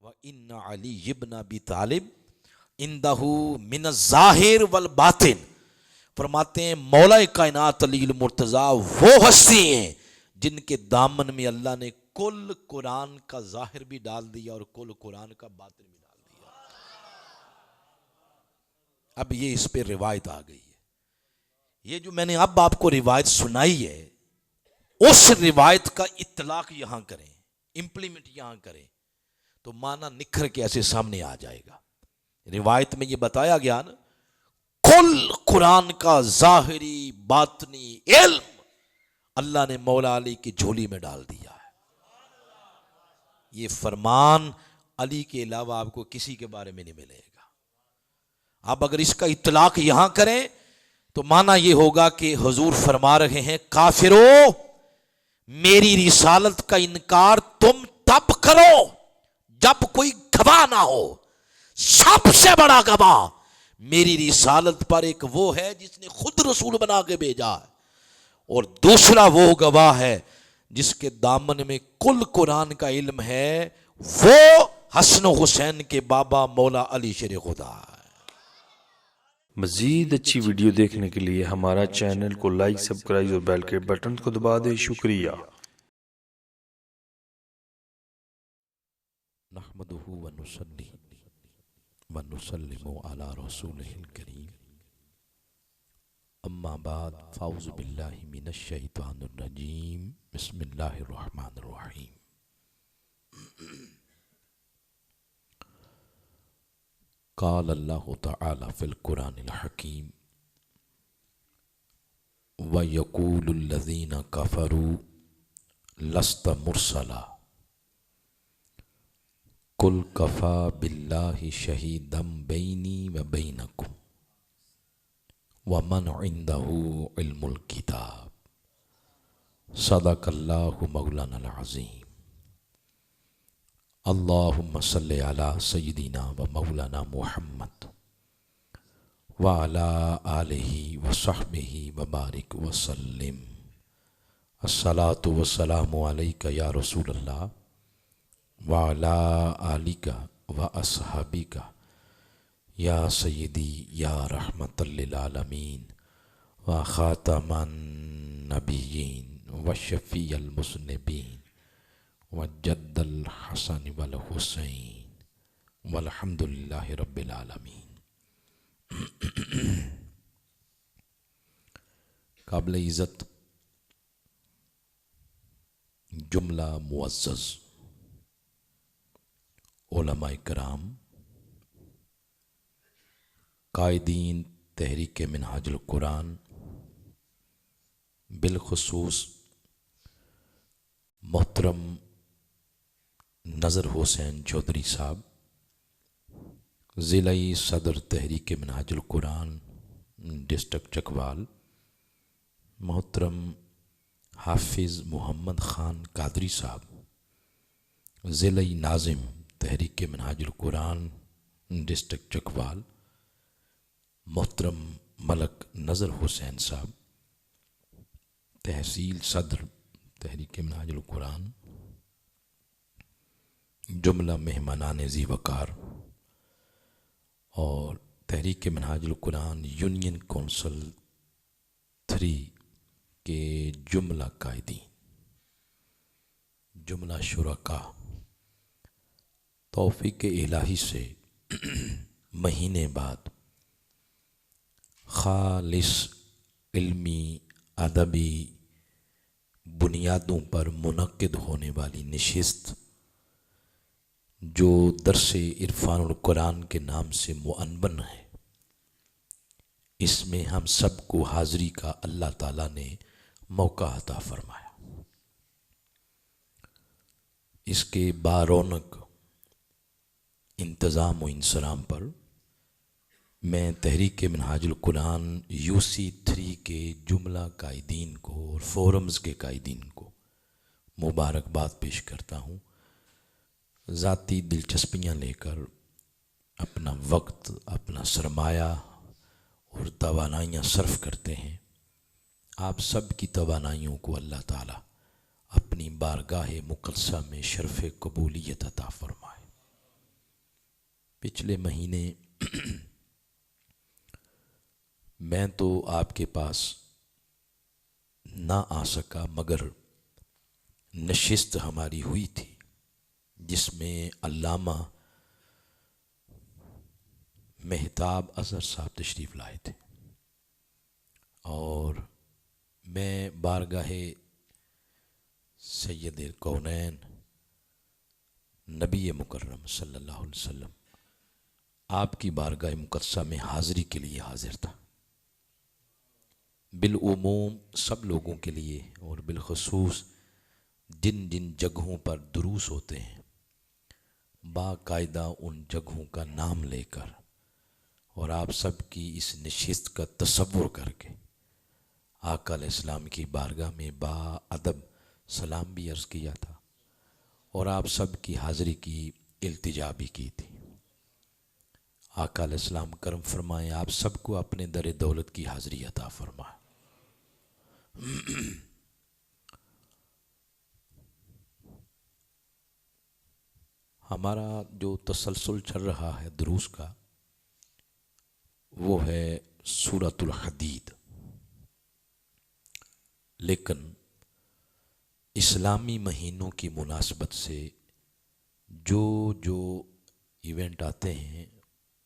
وَإِنَّ عَلِيَّ بْنَ أَبِي طالب عِندَهُ مِنَ الظَّاہِرِ وَالْبَاطِنِ، فرماتے ہیں مولا کائنات علی المرتضیٰ وہ ہستی ہیں جن کے دامن میں اللہ نے کل قرآن کا ظاہر بھی ڈال دیا اور کل قرآن کا باطن بھی ڈال دیا۔ اب یہ اس پہ روایت آ گئی ہے، یہ جو میں نے اب آپ کو روایت سنائی ہے اس روایت کا اطلاق یہاں کریں، امپلیمنٹ یہاں کریں تو معنی نکھر کے ایسے سامنے آ جائے گا۔ روایت میں یہ بتایا گیا نا، کل قرآن کا ظاہری باطنی علم اللہ نے مولا علی کی جھولی میں ڈال دیا ہے۔ یہ فرمان علی کے علاوہ آپ کو کسی کے بارے میں نہیں ملے گا۔ آپ اگر اس کا اطلاق یہاں کریں تو معنی یہ ہوگا کہ حضور فرما رہے ہیں کافرو، میری رسالت کا انکار تم تب کرو جب کوئی گواہ نہ ہو۔ سب سے بڑا گواہ میری رسالت پر ایک وہ ہے جس نے خود رسول بنا کے بھیجا ہے، اور دوسرا وہ گواہ ہے جس کے دامن میں کل قرآن کا علم ہے، وہ حسن و حسین کے بابا مولا علی شیر خدا ہے۔ مزید اچھی ویڈیو دیکھنے کے لیے ہمارا چینل کو لائک، سبسکرائب اور بیل کے بٹن کو دبا دیں۔ شکریہ۔ نحمدہ ونصلی ونسلم علی رسولہ الکریم، اما بعد فاعوذ باللہ من الشیطان الرجیم، بسم اللہ الرحمن الرحیم۔ قال اللہ تعالی فی القرآن الحکیم، وَيَقُولُ الَّذِينَ كَفَرُوا لَسْتَ مُرْسَلًا قُلْ كَفَى بِاللَّهِ شَهِيدًا بَيْنِي وَبَيْنَكُمْ وَمَنْ عِنْدَهُ عِلْمُ الْكِتَابِ صدق اللہ مولانا العظیم۔ اللہم صلی علی سیدنا و مولانا محمد وعلی آلہ وصحبہ وبارک وسلم۔ الصلاۃ والسلام علیک یا رسول اللہ وعلی آلک واصحابک یا سیدی یا رحمت للعالمین وخاتم النبیین وشفیع المذنبین وجد الحسن والحسین والحمد للہ رب العالمین۔ قابل عزت جملہ معزز علماء کرام، قائدین تحریک منہاج القرآن، بالخصوص محترم نذر حسین چودھری صاحب، ضلعی صدر تحریک منہاج القرآن ڈسٹرکٹ چکوال، محترم حافظ محمد خان قادری صاحب، ضلعی ناظم تحریک منہاج القرآن ڈسٹرکٹ چکوال، محترم ملک نذر حسین صاحب، تحصیل صدر تحریک منہاج القرآن، جملہ مہمانان ذی وقار، اور تحریک منہاج القرآن یونین کونسل 3 کے جملہ قائدین، جملہ شرکاء، توفیق الہی سے مہینے بعد خالص علمی ادبی بنیادوں پر منعقد ہونے والی نشست جو درس عرفان القرآن کے نام سے معنون ہے، اس میں ہم سب کو حاضری کا اللہ تعالیٰ نے موقع عطا فرمایا۔ اس کے بارونق انتظام و انصرام پر میں تحریک منہاج القرآن UC 3 کے جملہ قائدین کو اور فورمز کے قائدین کو مبارکباد پیش کرتا ہوں۔ ذاتی دلچسپیاں لے کر اپنا وقت، اپنا سرمایہ اور توانائیاں صرف کرتے ہیں، آپ سب کی توانائیوں کو اللہ تعالیٰ اپنی بارگاہ مقدسہ میں شرف قبولیت عطا فرمائے۔ پچھلے مہینے میں تو آپ کے پاس نہ آ سکا، مگر نشست ہماری ہوئی تھی جس میں علامہ مہتاب اظہر صاحب تشریف لائے تھے، اور میں بارگاہ سید الکونین نبی مکرم صلی اللہ علیہ وسلم آپ کی بارگاہ مقدسہ میں حاضری کے لیے حاضر تھا۔ بالعموم سب لوگوں کے لیے اور بالخصوص جن جن جگہوں پر دروس ہوتے ہیں، باقاعدہ ان جگہوں کا نام لے کر اور آپ سب کی اس نشست کا تصور کر کے آقا علیہ السلام کی بارگاہ میں با ادب سلام بھی عرض کیا تھا اور آپ سب کی حاضری کی التجا بھی کی تھی۔ آقا علیہ السلام کرم فرمائیں، آپ سب کو اپنے در دولت کی حاضری عطا فرمائیں۔ ہمارا جو تسلسل چل رہا ہے دروس کا وہ ہے سورۃ الحدید، لیکن اسلامی مہینوں کی مناسبت سے جو ایونٹ آتے ہیں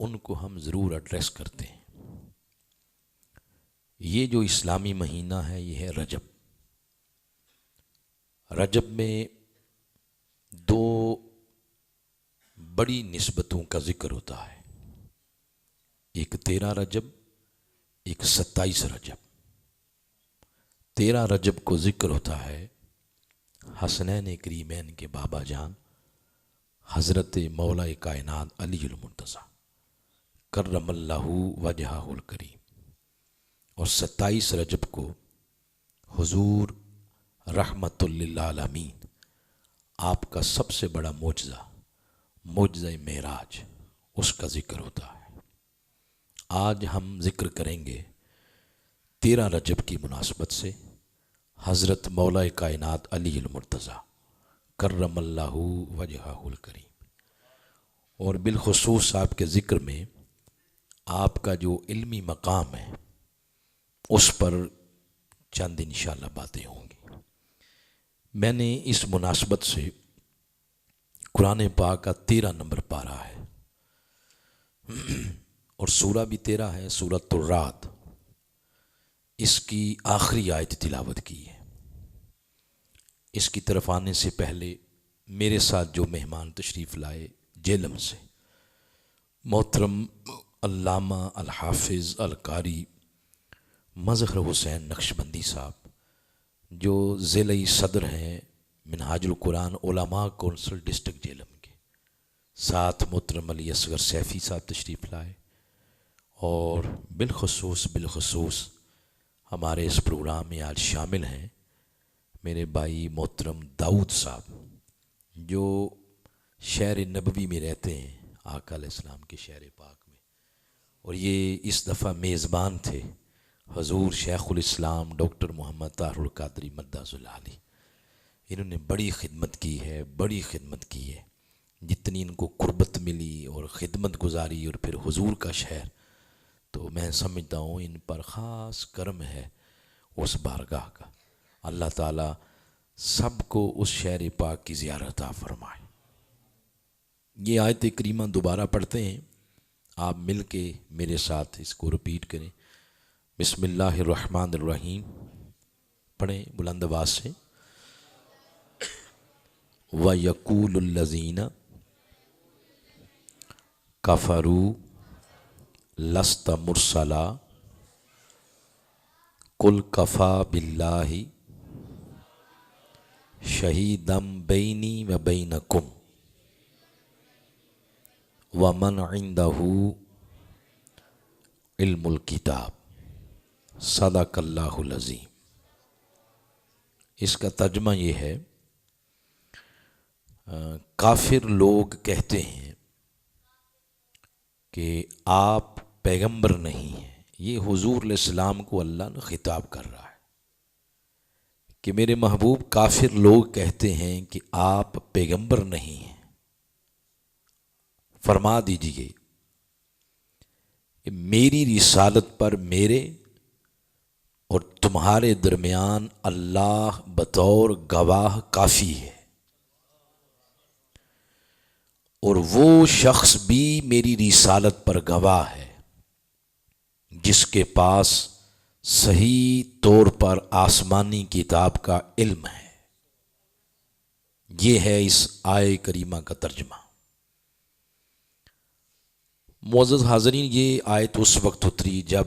ان کو ہم ضرور ایڈریس کرتے ہیں۔ یہ جو اسلامی مہینہ ہے یہ ہے رجب۔ رجب میں دو بڑی نسبتوں کا ذکر ہوتا ہے، ایک 13 رجب، ایک 27 رجب۔ 13 رجب کو ذکر ہوتا ہے حسنین کریمین کے بابا جان حضرت مولا کائنات علی المرتضیٰ کرم اللہ وجہہ الکریم، اور 27 رجب کو حضور رحمت للعالمین آپ کا سب سے بڑا معجزہ معراج، اس کا ذکر ہوتا ہے۔ آج ہم ذکر کریں گے 13 رجب کی مناسبت سے حضرت مولا کائنات علی المرتضیٰ کرم اللہ وجہہ الکریم، اور بالخصوص آپ کے ذکر میں آپ کا جو علمی مقام ہے اس پر چند انشاءاللہ باتیں ہوں گی۔ میں نے اس مناسبت سے قرآن پاک کا 13 نمبر پارہ ہے اور سورہ بھی 13 ہے، سورۃ الرعد، اس کی آخری آیت تلاوت کی ہے۔ اس کی طرف آنے سے پہلے میرے ساتھ جو مہمان تشریف لائے جیلم سے، محترم علامہ الحافظ القاری مظہر حسین نقشبندی صاحب، جو ضلعی صدر ہیں منہاج القرآن علماء کونسل ڈسٹرکٹ جیلم کے، ساتھ محترم علی اصغر سیفی صاحب تشریف لائے، اور بالخصوص ہمارے اس پروگرام میں آج شامل ہیں میرے بھائی محترم داؤد صاحب، جو شہر نبوی میں رہتے ہیں، آقا علیہ السلام کے شہر پاک میں، اور یہ اس دفعہ میزبان تھے حضور شیخ الاسلام ڈاکٹر محمد طاہر القادری مدظ العالی۔ انہوں نے بڑی خدمت کی ہے، جتنی ان کو قربت ملی اور خدمت گزاری اور پھر حضور کا شہر، تو میں سمجھتا ہوں ان پر خاص کرم ہے اس بارگاہ کا۔ اللہ تعالیٰ سب کو اس شہر پاک کی زیارت عطا فرمائے۔ یہ آیت کریمہ دوبارہ پڑھتے ہیں، آپ مل کے میرے ساتھ اس کو رپیٹ کریں۔ بسم اللہ الرحمن الرحیم، پڑھیں بلند آواز سے۔ وَيَقُولُ الَّذِينَ كَفَرُوا لَسْتَ مُرْسَلًا قُلْ كَفَى بِاللَّهِ شَهِيدًا بَيْنِي وَبَيْنَكُمْ وَمَنْ عِنْدَهُ علم الکتاب، صدق اللہ العظیم۔ اس کا ترجمہ یہ ہے، کافر لوگ کہتے ہیں کہ آپ پیغمبر نہیں ہیں۔ یہ حضور علیہ السلام کو اللہ نے خطاب کر رہا ہے کہ میرے محبوب، کافر لوگ کہتے ہیں کہ آپ پیغمبر نہیں ہیں۔ فرما دیجئے کہ میری رسالت پر میرے اور تمہارے درمیان اللہ بطور گواہ کافی ہے، اور وہ شخص بھی میری رسالت پر گواہ ہے جس کے پاس صحیح طور پر آسمانی کتاب کا علم ہے۔ یہ ہے اس آیے کریمہ کا ترجمہ۔ معزز حاضرین، یہ آیت اس وقت اتری جب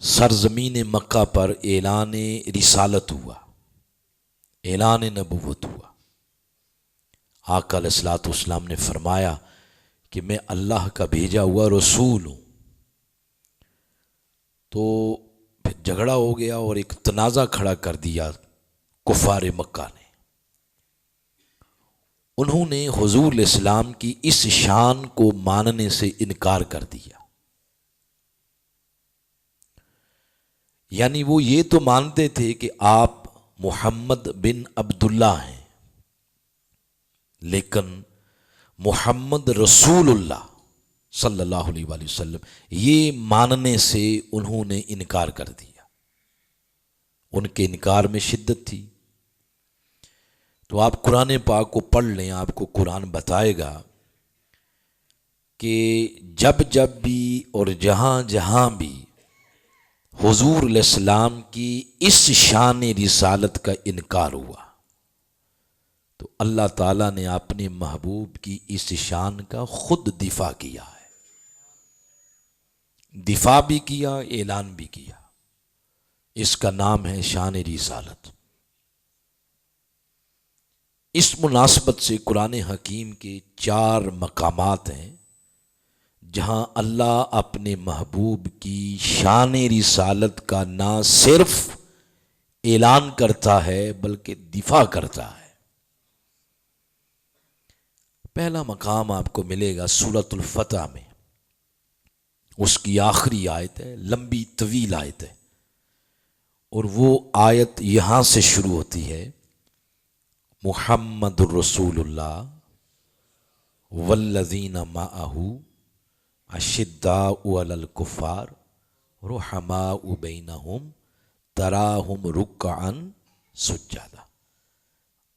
سرزمین مکہ پر اعلان رسالت ہوا، اعلان نبوت ہوا۔ آقا علیہ الصلوۃ والسلام نے فرمایا کہ میں اللہ کا بھیجا ہوا رسول ہوں۔ تو پھر جھگڑا ہو گیا اور ایک تنازع کھڑا کر دیا کفار مکہ نے۔ انہوں نے حضور علیہ السلام کی اس شان کو ماننے سے انکار کر دیا۔ یعنی وہ یہ تو مانتے تھے کہ آپ محمد بن عبداللہ ہیں، لیکن محمد رسول اللہ صلی اللہ علیہ وآلہ وسلم یہ ماننے سے انہوں نے انکار کر دیا۔ ان کے انکار میں شدت تھی۔ تو آپ قرآن پاک کو پڑھ لیں، آپ کو قرآن بتائے گا کہ جب جب بھی اور جہاں جہاں بھی حضور علیہ السلام کی اس شان رسالت کا انکار ہوا تو اللہ تعالیٰ نے اپنے محبوب کی اس شان کا خود دفاع کیا ہے، دفاع بھی کیا، اعلان بھی کیا۔ اس کا نام ہے شان رسالت۔ اس مناسبت سے قرآن حکیم کے 4 مقامات ہیں جہاں اللہ اپنے محبوب کی شان رسالت کا نہ صرف اعلان کرتا ہے بلکہ دفاع کرتا ہے۔ پہلا مقام آپ کو ملے گا سورۃ الفتح میں، اس کی آخری آیت ہے، لمبی طویل آیت ہے، اور وہ آیت یہاں سے شروع ہوتی ہے، محمد الرسول اللہ والذین معہ اشداء علی الکفار رحماء بینہم تراہم رکعا سجدا۔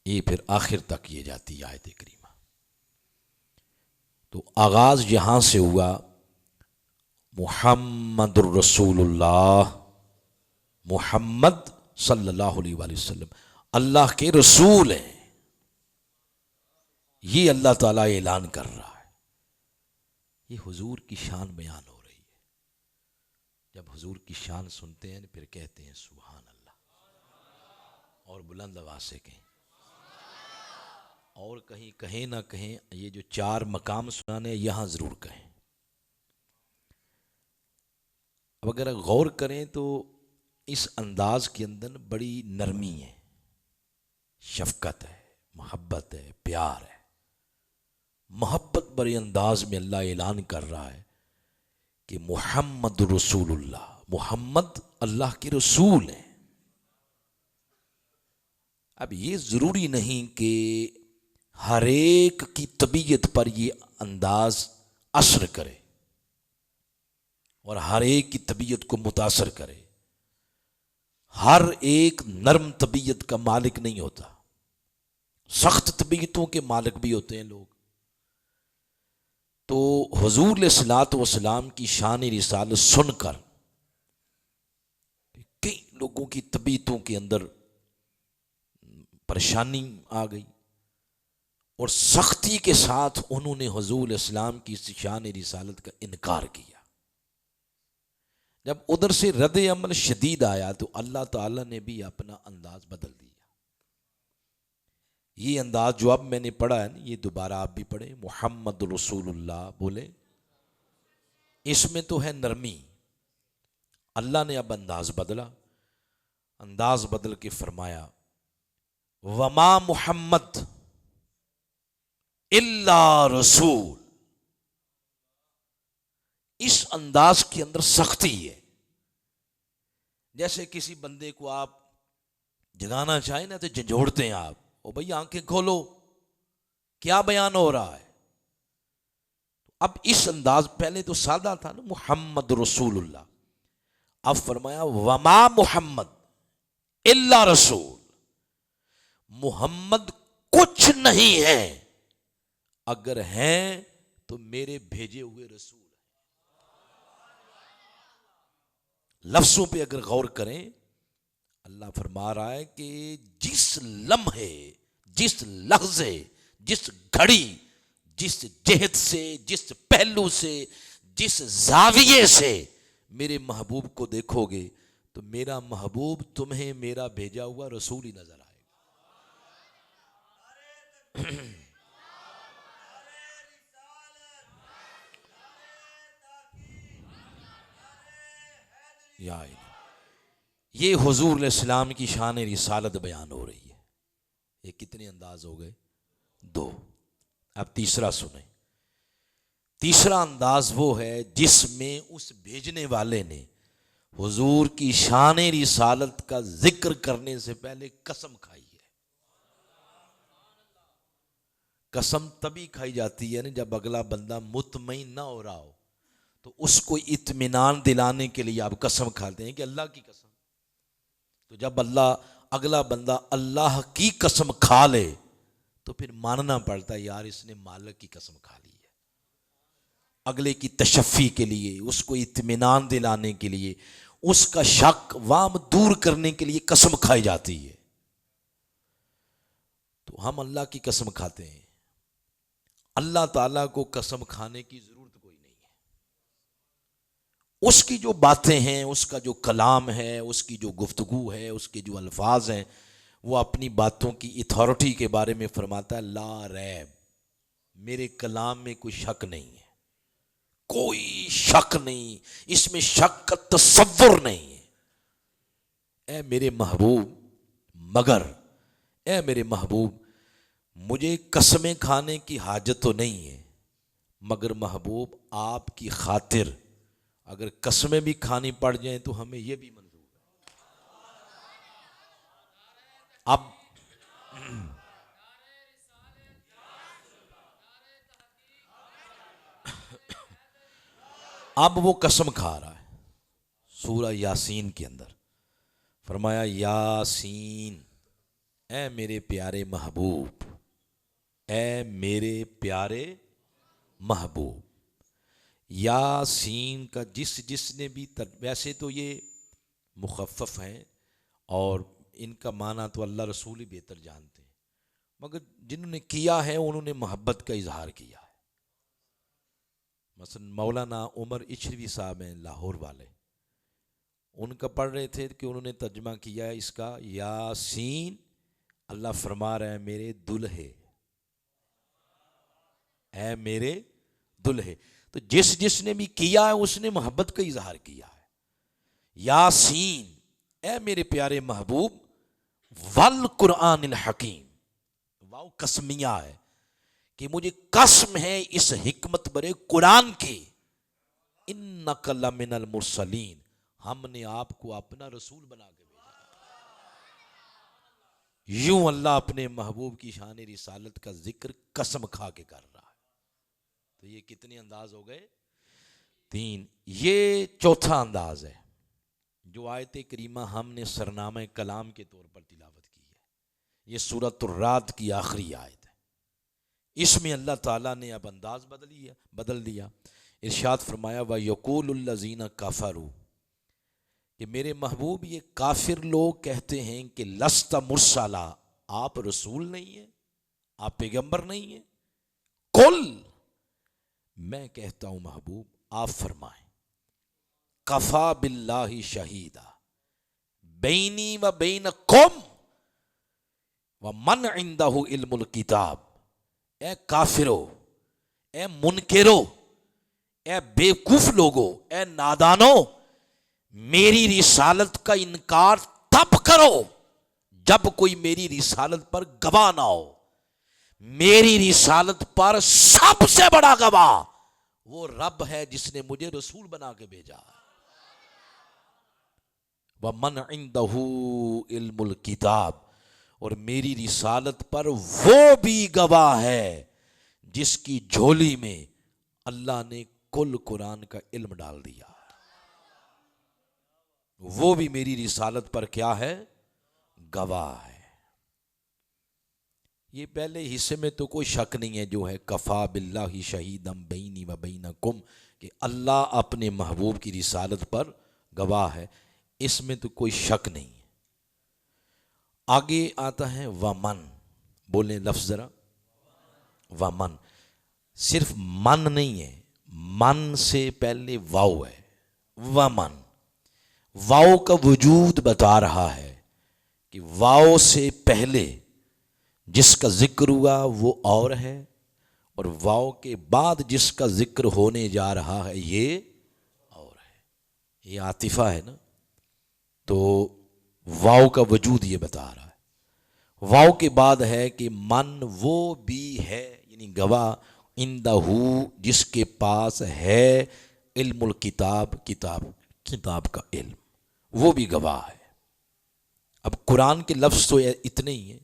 یہ پھر آخر تک یہ جاتی ہے آیت کریمہ۔ تو آغاز یہاں سے ہوا، محمد الرسول اللہ، محمد صلی اللہ علیہ وآلہ وسلم اللہ کے رسول ہیں۔ یہ اللہ تعالیٰ اعلان کر رہا ہے، یہ حضور کی شان بیان ہو رہی ہے۔ جب حضور کی شان سنتے ہیں پھر کہتے ہیں سبحان اللہ، اور بلند آواز سے کہیں، اور کہیں کہیں نہ کہیں، یہ جو 4 مقام سنانے یہاں ضرور کہیں۔ اب اگر غور کریں تو اس انداز کے اندر بڑی نرمی ہے، شفقت ہے، محبت ہے، پیار ہے۔ محبت بڑے انداز میں اللہ اعلان کر رہا ہے کہ محمد رسول اللہ، محمد اللہ کے رسول ہیں۔ اب یہ ضروری نہیں کہ ہر ایک کی طبیعت پر یہ انداز اثر کرے اور ہر ایک کی طبیعت کو متاثر کرے۔ ہر ایک نرم طبیعت کا مالک نہیں ہوتا، سخت طبیعتوں کے مالک بھی ہوتے ہیں لوگ۔ تو حضور علیہ الصلوۃ والسلام کی شان رسالت سن کر کئی لوگوں کی طبیعتوں کے اندر پریشانی آ گئی، اور سختی کے ساتھ انہوں نے حضور علیہ السلام کی اس شان رسالت کا انکار کیا۔ جب ادھر سے رد عمل شدید آیا تو اللہ تعالیٰ نے بھی اپنا انداز بدل دیا۔ یہ انداز جو اب میں نے پڑھا ہے نا، یہ دوبارہ آپ بھی پڑھیں، محمد رسول اللہ بولے، اس میں تو ہے نرمی۔ اللہ نے اب انداز بدلا، انداز بدل کے فرمایا وما محمد الا رسول۔ اس انداز کے اندر سختی ہے، جیسے کسی بندے کو آپ جگانا چاہیں نا تو جھنجھوڑتے ہیں آپ، او بھائی آنکھیں کھولو، کیا بیان ہو رہا ہے؟ اب اس انداز، پہلے تو سادہ تھا نا محمد رسول اللہ، اب فرمایا وما محمد الا رسول، محمد کچھ نہیں ہے، اگر ہیں تو میرے بھیجے ہوئے رسول ہیں۔ لفظوں پہ اگر غور کریں، اللہ فرما رہا ہے کہ جس لمحے، جس لحظے، جس گھڑی، جس جہت سے، جس پہلو سے، جس زاویے سے میرے محبوب کو دیکھو گے تو میرا محبوب تمہیں میرا بھیجا ہوا رسول ہی نظر آئے گا۔ یہ حضور علیہ السلام کی شان رسالت بیان ہو رہی ہے۔ یہ کتنے انداز ہو گئے؟ 2۔ اب تیسرا سنیں۔ تیسرا انداز وہ ہے جس میں اس بھیجنے والے نے حضور کی شان رسالت کا ذکر کرنے سے پہلے قسم کھائی ہے۔ قسم تبھی کھائی جاتی ہے نا جب اگلا بندہ مطمئن نہ ہو رہا ہو، تو اس کو اطمینان دلانے کے لیے آپ قسم کھاتے ہیں کہ اللہ کی قسم۔ تو جب اگلا بندہ اللہ کی قسم کھا لے تو پھر ماننا پڑتا ہے یار اس نے مالک کی قسم کھا لی ہے۔ اگلے کی تشفی کے لیے، اس کو اطمینان دلانے کے لیے، اس کا شک وام دور کرنے کے لیے قسم کھائی جاتی ہے۔ تو ہم اللہ کی قسم کھاتے ہیں، اللہ تعالیٰ کو قسم کھانے کی ضرورت کوئی نہیں ہے۔ اس کی جو باتیں ہیں، اس کا جو کلام ہے، اس کی جو گفتگو ہے، اس کے جو الفاظ ہیں، وہ اپنی باتوں کی اتھارٹی کے بارے میں فرماتا ہے لا ریب، میرے کلام میں کوئی شک نہیں ہے، کوئی شک نہیں، اس میں شک کا تصور نہیں ہے۔ اے میرے محبوب، مگر اے میرے محبوب مجھے قسمیں کھانے کی حاجت تو نہیں ہے، مگر محبوب آپ کی خاطر اگر قسمیں بھی کھانی پڑ جائیں تو ہمیں یہ بھی منظور ہے۔ اب وہ قسم کھا رہا ہے سورہ یاسین کے اندر، فرمایا یاسین، اے میرے پیارے محبوب، اے میرے پیارے محبوب۔ یاسین کا جس نے بھی ویسے تو یہ مخفف ہیں اور ان کا معنی تو اللہ رسول ہی بہتر جانتے ہیں، مگر جنہوں نے کیا ہے انہوں نے محبت کا اظہار کیا ہے۔ مثلا مولانا عمر اچھروی صاحب ہیں لاہور والے، ان کا پڑھ رہے تھے کہ انہوں نے ترجمہ کیا ہے اس کا یاسین، اللہ فرما رہے ہیں میرے دلہے، اے میرے دلہے۔ تو جس نے بھی کیا ہے اس نے محبت کا اظہار کیا ہے۔ یاسین، اے میرے پیارے محبوب، والقرآن الحکیم، واو قسمیہ ہے کہ مجھے قسم ہے اس حکمت برے قرآن کی، انک لمن المرسلین، ہم نے آپ کو اپنا رسول بنا کے بھیجا۔ یوں اللہ اپنے محبوب کی شان رسالت کا ذکر قسم کھا کے کر رہا ہے۔ تو یہ کتنے انداز ہو گئے؟ 3۔ یہ چوتھا انداز ہے جو آیت کریمہ ہم نے سرنامہ کلام کے طور پر تلاوت کی ہے۔ یہ سورۃ الرعد کی آخری آیت ہے۔ اس میں اللہ تعالیٰ نے اب انداز بدل دیا۔ ارشاد فرمایا وَيَقُولُ الَّذِينَ كَفَرُوا، کہ میرے محبوب یہ کافر لوگ کہتے ہیں کہ لست مرسلا، آپ رسول نہیں ہیں، آپ پیغمبر نہیں ہیں۔ قل، میں کہتا ہوں محبوب آپ فرمائیں، کفا باللہ شہیدا بینی و بینکم ومن عندہ علم الکتاب۔ اے کافرو، اے منکرو، اے بیوقوف لوگو، اے نادانو، میری رسالت کا انکار تب کرو جب کوئی میری رسالت پر گواہ نہ ہو۔ میری رسالت پر سب سے بڑا گواہ وہ رب ہے جس نے مجھے رسول بنا کے بھیجا۔ وَمَنْ عِنْدَهُ عِلْمُ الْكِتَابِ، اور میری رسالت پر وہ بھی گواہ ہے جس کی جھولی میں اللہ نے کل قرآن کا علم ڈال دیا، وہ بھی میری رسالت پر کیا ہے؟ گواہ ہے۔ یہ پہلے حصے میں تو کوئی شک نہیں ہے جو ہے کفا باللہ شہیدم بینی و بینکم، کہ اللہ اپنے محبوب کی رسالت پر گواہ ہے، اس میں تو کوئی شک نہیں ہے۔ آگے آتا ہے ومن، بولیں لفظ ذرا، ومن، صرف من نہیں ہے، من سے پہلے واو ہے، ومن، واو کا وجود بتا رہا ہے کہ واو سے پہلے جس کا ذکر ہوا وہ اور ہے، اور واو کے بعد جس کا ذکر ہونے جا رہا ہے یہ اور ہے، یہ عاطفہ ہے نا، تو واو کا وجود یہ بتا رہا ہے۔ واو کے بعد ہے کہ من وہ بھی ہے، یعنی گواہ، عندہ جس کے پاس ہے علم الکتاب، کتاب کا علم، وہ بھی گواہ ہے۔ اب قرآن کے لفظ تو اتنے ہی ہیں،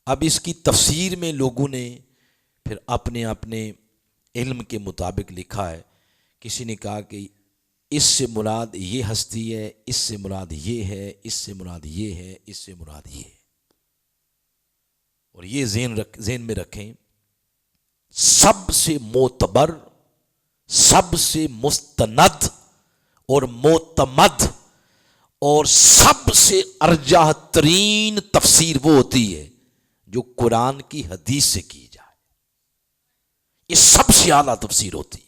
اب اس کی تفسیر میں لوگوں نے پھر اپنے اپنے علم کے مطابق لکھا ہے۔ کسی نے کہا کہ اس سے مراد یہ ہستی ہے، اس سے مراد یہ ہے، اس سے مراد یہ ہے، اس سے مراد یہ ہے، اور یہ ذہن میں رکھیں، سب سے معتبر، سب سے مستند اور معتمد اور سب سے ارجح ترین تفسیر وہ ہوتی ہے جو قرآن کی حدیث سے کی جائے، یہ سب سے اعلیٰ تفسیر ہوتی ہے۔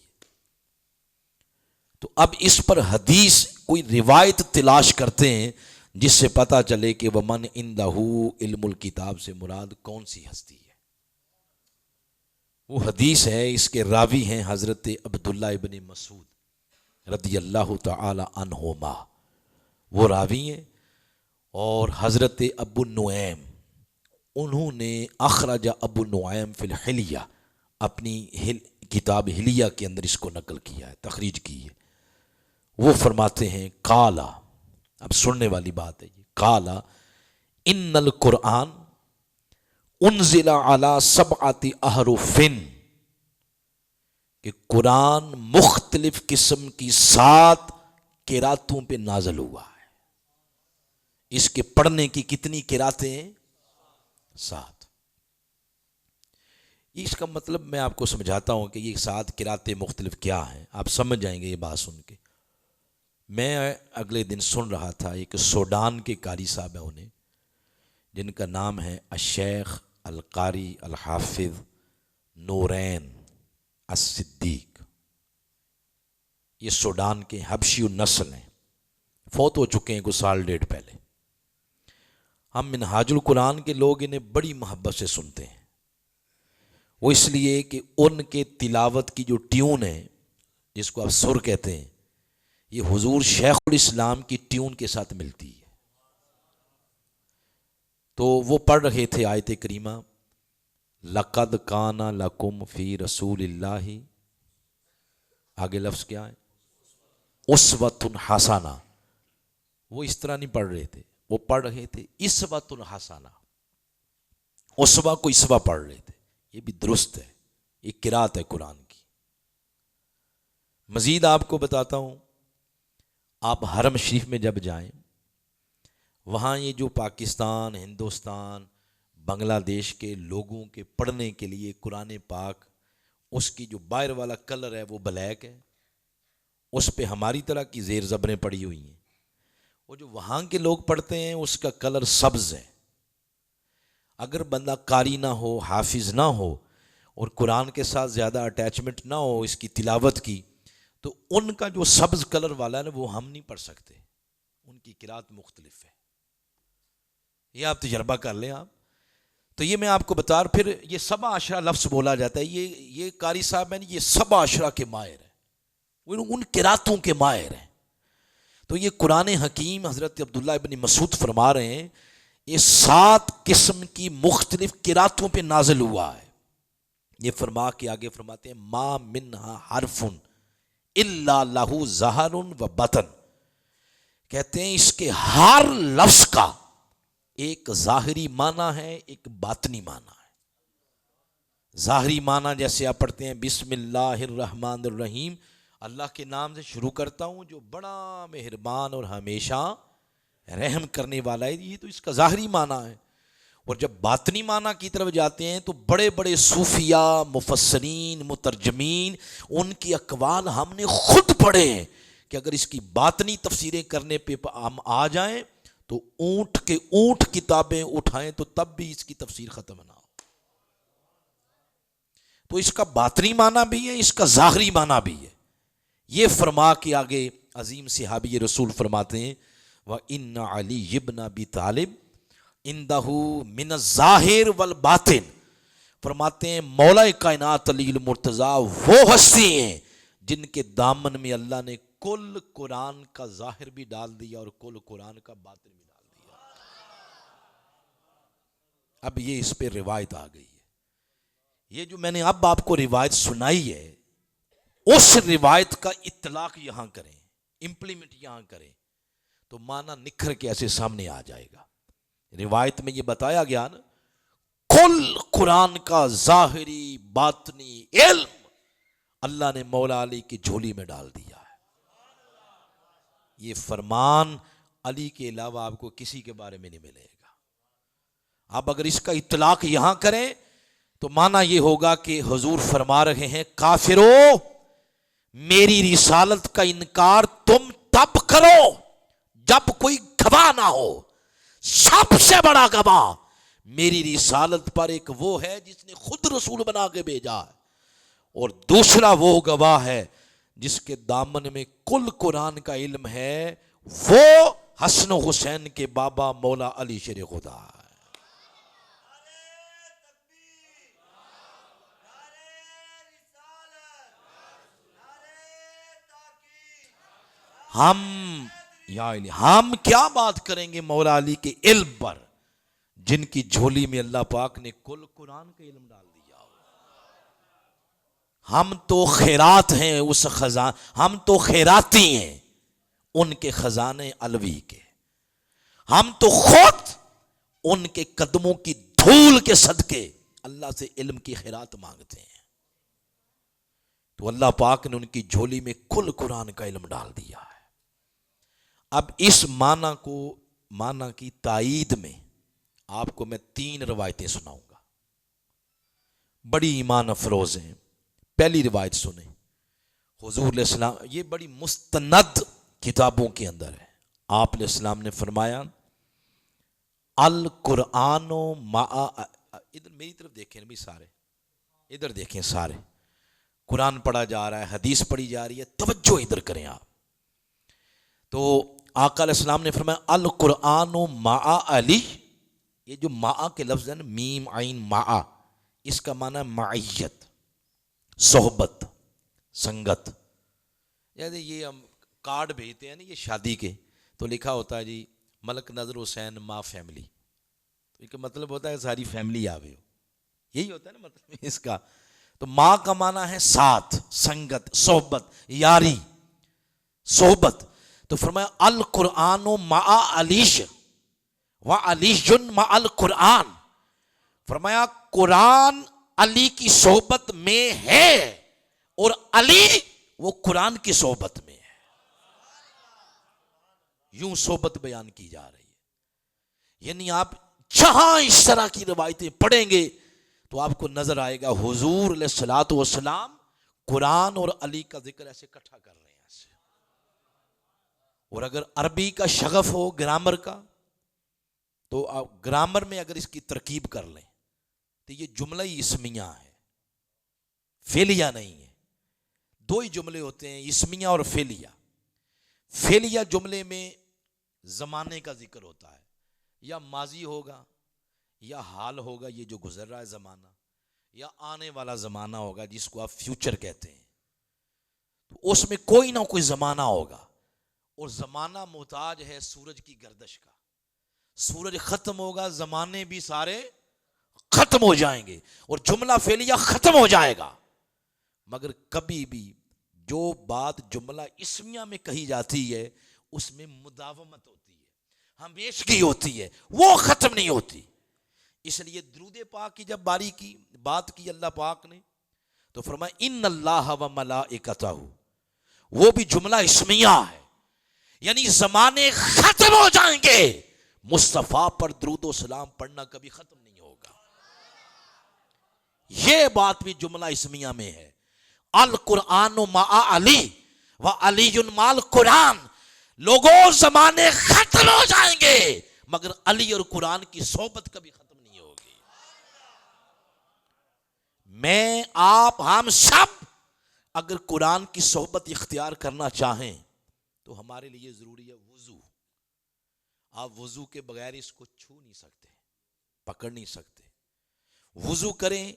تو اب اس پر حدیث کوئی روایت تلاش کرتے ہیں جس سے پتہ چلے کہ ومن عندہ علم الکتاب سے مراد کون سی ہستی ہے۔ وہ حدیث ہے، اس کے راوی ہیں حضرت عبداللہ ابن مسعود رضی اللہ تعالی عنہما، وہ راوی ہیں، اور حضرت ابو نعیم، انہوں نے اخرج ابو نعیم فی الحلیہ، اپنی کتاب حلیہ کے اندر اس کو نقل کیا ہے، تخریج کی ہے۔ وہ فرماتے ہیں قالا، اب سننے والی بات ہے یہ، قالا ان القرآن انزل علی سبعۃ احرف، کہ قرآن مختلف قسم کی 7 قراتوں پہ نازل ہوا ہے۔ اس کے پڑھنے کی کتنی قراتیں ہیں؟ 7۔ اس کا مطلب میں آپ کو سمجھاتا ہوں کہ یہ 7 قراتیں مختلف کیا ہیں، آپ سمجھ جائیں گے یہ بات سن کے۔ میں اگلے دن سن رہا تھا، ایک سوڈان کے قاری صاحب ہیں انہیں، جن کا نام ہے الشیخ القاری الحافظ نورین الصدیق، یہ سوڈان کے حبشی النسل ہیں، فوت ہو چکے ہیں کچھ 1.5 سال پہلے۔ ہم منہاج القرآن کے لوگ انہیں بڑی محبت سے سنتے ہیں، وہ اس لیے کہ ان کے تلاوت کی جو ٹیون ہے، جس کو آپ سر کہتے ہیں، یہ حضور شیخ الاسلام کی ٹیون کے ساتھ ملتی ہے۔ تو وہ پڑھ رہے تھے آیت کریمہ لَقَدْ كَانَ لَكُمْ فِي رَسُولِ اللَّهِ، آگے لفظ کیا ہے؟ اُسْوَةٌ حَسَنَةٌ۔ وہ اس طرح نہیں پڑھ رہے تھے، وہ پڑھ رہے تھے اِسْوَةٌ حَسَنَةٌ، اسوا کو اسوا پڑھ رہے تھے، یہ بھی درست ہے، یہ قرات ہے قرآن کی۔ مزید آپ کو بتاتا ہوں، آپ حرم شریف میں جب جائیں، وہاں یہ جو پاکستان، ہندوستان، بنگلہ دیش کے لوگوں کے پڑھنے کے لیے قرآن پاک، اس کی جو باہر والا کلر ہے وہ بلیک ہے، اس پہ ہماری طرح کی زیر زبریں پڑی ہوئی ہیں، وہ جو وہاں کے لوگ پڑھتے ہیں اس کا کلر سبز ہے۔ اگر بندہ قاری نہ ہو، حافظ نہ ہو، اور قرآن کے ساتھ زیادہ اٹیچمنٹ نہ ہو اس کی تلاوت کی، تو ان کا جو سبز کلر والا ہے وہ ہم نہیں پڑھ سکتے، ان کی قرات مختلف ہے، یہ آپ تجربہ کر لیں آپ۔ تو یہ میں آپ کو بتا رہا، پھر یہ 7 عشرہ لفظ بولا جاتا ہے، یہ قاری صاحب ہیں، یہ 7 عشرہ کے ماہر ہیں، وہ ان قراتوں کے ماہر ہیں۔ تو یہ قرآن حکیم حضرت عبداللہ ابن مسعود فرما رہے ہیں، یہ 7 قسم کی مختلف قراتوں پہ نازل ہوا ہے۔ یہ فرما کے آگے فرماتے ہیں ما منہا حرف الا لہ ظاہر و بطن، کہتے ہیں اس کے ہر لفظ کا ایک ظاہری معنی ہے، ایک باطنی معنی ہے۔ ظاہری معنی جیسے آپ پڑھتے ہیں بسم اللہ الرحمن الرحیم، اللہ کے نام سے شروع کرتا ہوں جو بڑا مہربان اور ہمیشہ رحم کرنے والا ہے، یہ تو اس کا ظاہری معنی ہے۔ اور جب باطنی معنی کی طرف جاتے ہیں تو بڑے بڑے صوفیاء، مفسرین، مترجمین، ان کی اقوال ہم نے خود پڑھے ہیں کہ اگر اس کی باطنی تفسیریں کرنے پہ ہم آ جائیں تو اونٹ کے اونٹ کتابیں اٹھائیں تو تب بھی اس کی تفسیر ختم نہ ہو۔ تو اس کا باطنی معنی بھی ہے، اس کا ظاہری معنی بھی ہے۔ یہ فرما کے آگے عظیم صحابی رسول فرماتے ہیں وَإِنَّ عَلِيِّ بْنَ أَبِي طالب عِنْدَهُ مِنَ الظَّاهِرِ وَالْبَاطِنِ، فرماتے ہیں مولا کائنات علی المرتضیٰ وہ ہستی ہیں جن کے دامن میں اللہ نے کل قرآن کا ظاہر بھی ڈال دیا اور کل قرآن کا باطن بھی ڈال دیا۔ اب یہ اس پہ روایت آ گئی ہے، یہ جو میں نے اب آپ کو روایت سنائی ہے اس روایت کا اطلاق یہاں کریں، امپلیمنٹ یہاں کریں تو معنی نکھر کے ایسے سامنے آ جائے گا۔ روایت میں یہ بتایا گیا نا کل قرآن کا ظاہری باطنی علم اللہ نے مولا علی کی جھولی میں ڈال دیا ہے۔ یہ فرمان علی کے علاوہ آپ کو کسی کے بارے میں نہیں ملے گا۔ آپ اگر اس کا اطلاق یہاں کریں تو معنی یہ ہوگا کہ حضور فرما رہے ہیں کافرو میری رسالت کا انکار تم تب کرو جب کوئی گواہ نہ ہو۔ سب سے بڑا گواہ میری رسالت پر ایک وہ ہے جس نے خود رسول بنا کے بھیجا ہے، اور دوسرا وہ گواہ ہے جس کے دامن میں کل قرآن کا علم ہے، وہ حسن و حسین کے بابا مولا علی شیر خدا ہے۔ ہم کیا بات کریں گے مولا علی کے علم پر جن کی جھولی میں اللہ پاک نے کل قرآن کا علم ڈال دیا ہو۔ ہم تو خیرات ہیں اس خزان، ہم تو خیراتی ہیں ان کے خزانے علوی کے، ہم تو خود ان کے قدموں کی دھول کے صدقے اللہ سے علم کی خیرات مانگتے ہیں، تو اللہ پاک نے ان کی جھولی میں کل قرآن کا علم ڈال دیا ہے۔ اب اس معنی کی تائید میں آپ کو میں 3 روایتیں سناؤں گا، بڑی ایمان افروز ہیں۔ پہلی روایت سنیں، حضور علیہ السلام، یہ بڑی مستند کتابوں کے اندر ہے، آپ علیہ السلام نے فرمایا القرآن ادھر میری طرف دیکھیں بھی سارے، ادھر دیکھیں سارے، قرآن پڑھا جا رہا ہے، حدیث پڑھی جا رہی ہے، توجہ ادھر کریں آپ۔ تو آقا علیہ السلام نے فرمایا القرآن مع علی، یہ جو مع کے لفظ ہے نا میم عین مع، اس کا معنی ہے معیت، صحبت، سنگت۔ جیسے یہ ہم کارڈ بھیجتے ہیں نا یہ شادی کے، تو لکھا ہوتا ہے جی ملک نظر حسین ماں فیملی، تو اس کا مطلب ہوتا ہے ساری فیملی آوے ہو، یہی ہوتا ہے نا مطلب اس کا۔ تو ماں کا معنی ہے ساتھ، سنگت، صحبت، یاری، صحبت۔ تو فرمایا القرآن مع علیش و علی مع القرآن، فرمایا قرآن علی کی صحبت میں ہے اور علی وہ قرآن کی صحبت میں ہے۔ یوں صحبت بیان کی جا رہی ہے، یعنی آپ جہاں اس طرح کی روایتیں پڑھیں گے تو آپ کو نظر آئے گا حضور علیہ الصلوۃ والسلام قرآن اور علی کا ذکر ایسے اکٹھا کر رہے ہیں ایسے۔ اور اگر عربی کا شغف ہو گرامر کا تو آپ گرامر میں اگر اس کی ترکیب کر لیں تو یہ جملہ ہی اسمیہ ہے، فعلیہ نہیں ہے۔ 2 ہی جملے ہوتے ہیں، اسمیہ اور فعلیہ۔ فعلیہ جملے میں زمانے کا ذکر ہوتا ہے، یا ماضی ہوگا یا حال ہوگا، یہ جو گزر رہا ہے زمانہ، یا آنے والا زمانہ ہوگا جس کو آپ فیوچر کہتے ہیں، تو اس میں کوئی نہ کوئی زمانہ ہوگا، اور زمانہ محتاج ہے سورج کی گردش کا۔ سورج ختم ہوگا زمانے بھی سارے ختم ہو جائیں گے اور جملہ فعلیہ ختم ہو جائے گا، مگر کبھی بھی جو بات جملہ اسمیہ میں کہی جاتی ہے اس میں مداومت ہوتی ہے، ہمیشگی ہوتی ہے، وہ ختم نہیں ہوتی۔ اس لیے درود پاک کی جب باری کی بات کی اللہ پاک نے تو فرمایا ان اللہ و ملائکتہ، وہ بھی جملہ اسمیہ ہے، یعنی زمانے ختم ہو جائیں گے مصطفیٰ پر درود و سلام پڑھنا کبھی ختم نہیں ہوگا. یہ بات بھی جملہ اسمیہ میں ہے. القرآن مع علی و علی مع القرآن. لوگوں زمانے ختم ہو جائیں گے مگر علی اور قرآن کی صحبت کبھی ختم نہیں ہوگی. میں آپ ہم سب اگر قرآن کی صحبت اختیار کرنا چاہیں تو ہمارے لیے ضروری ہے وضو. آپ وضو کے بغیر اس کو چھو نہیں سکتے، پکڑ نہیں سکتے. وضو کریں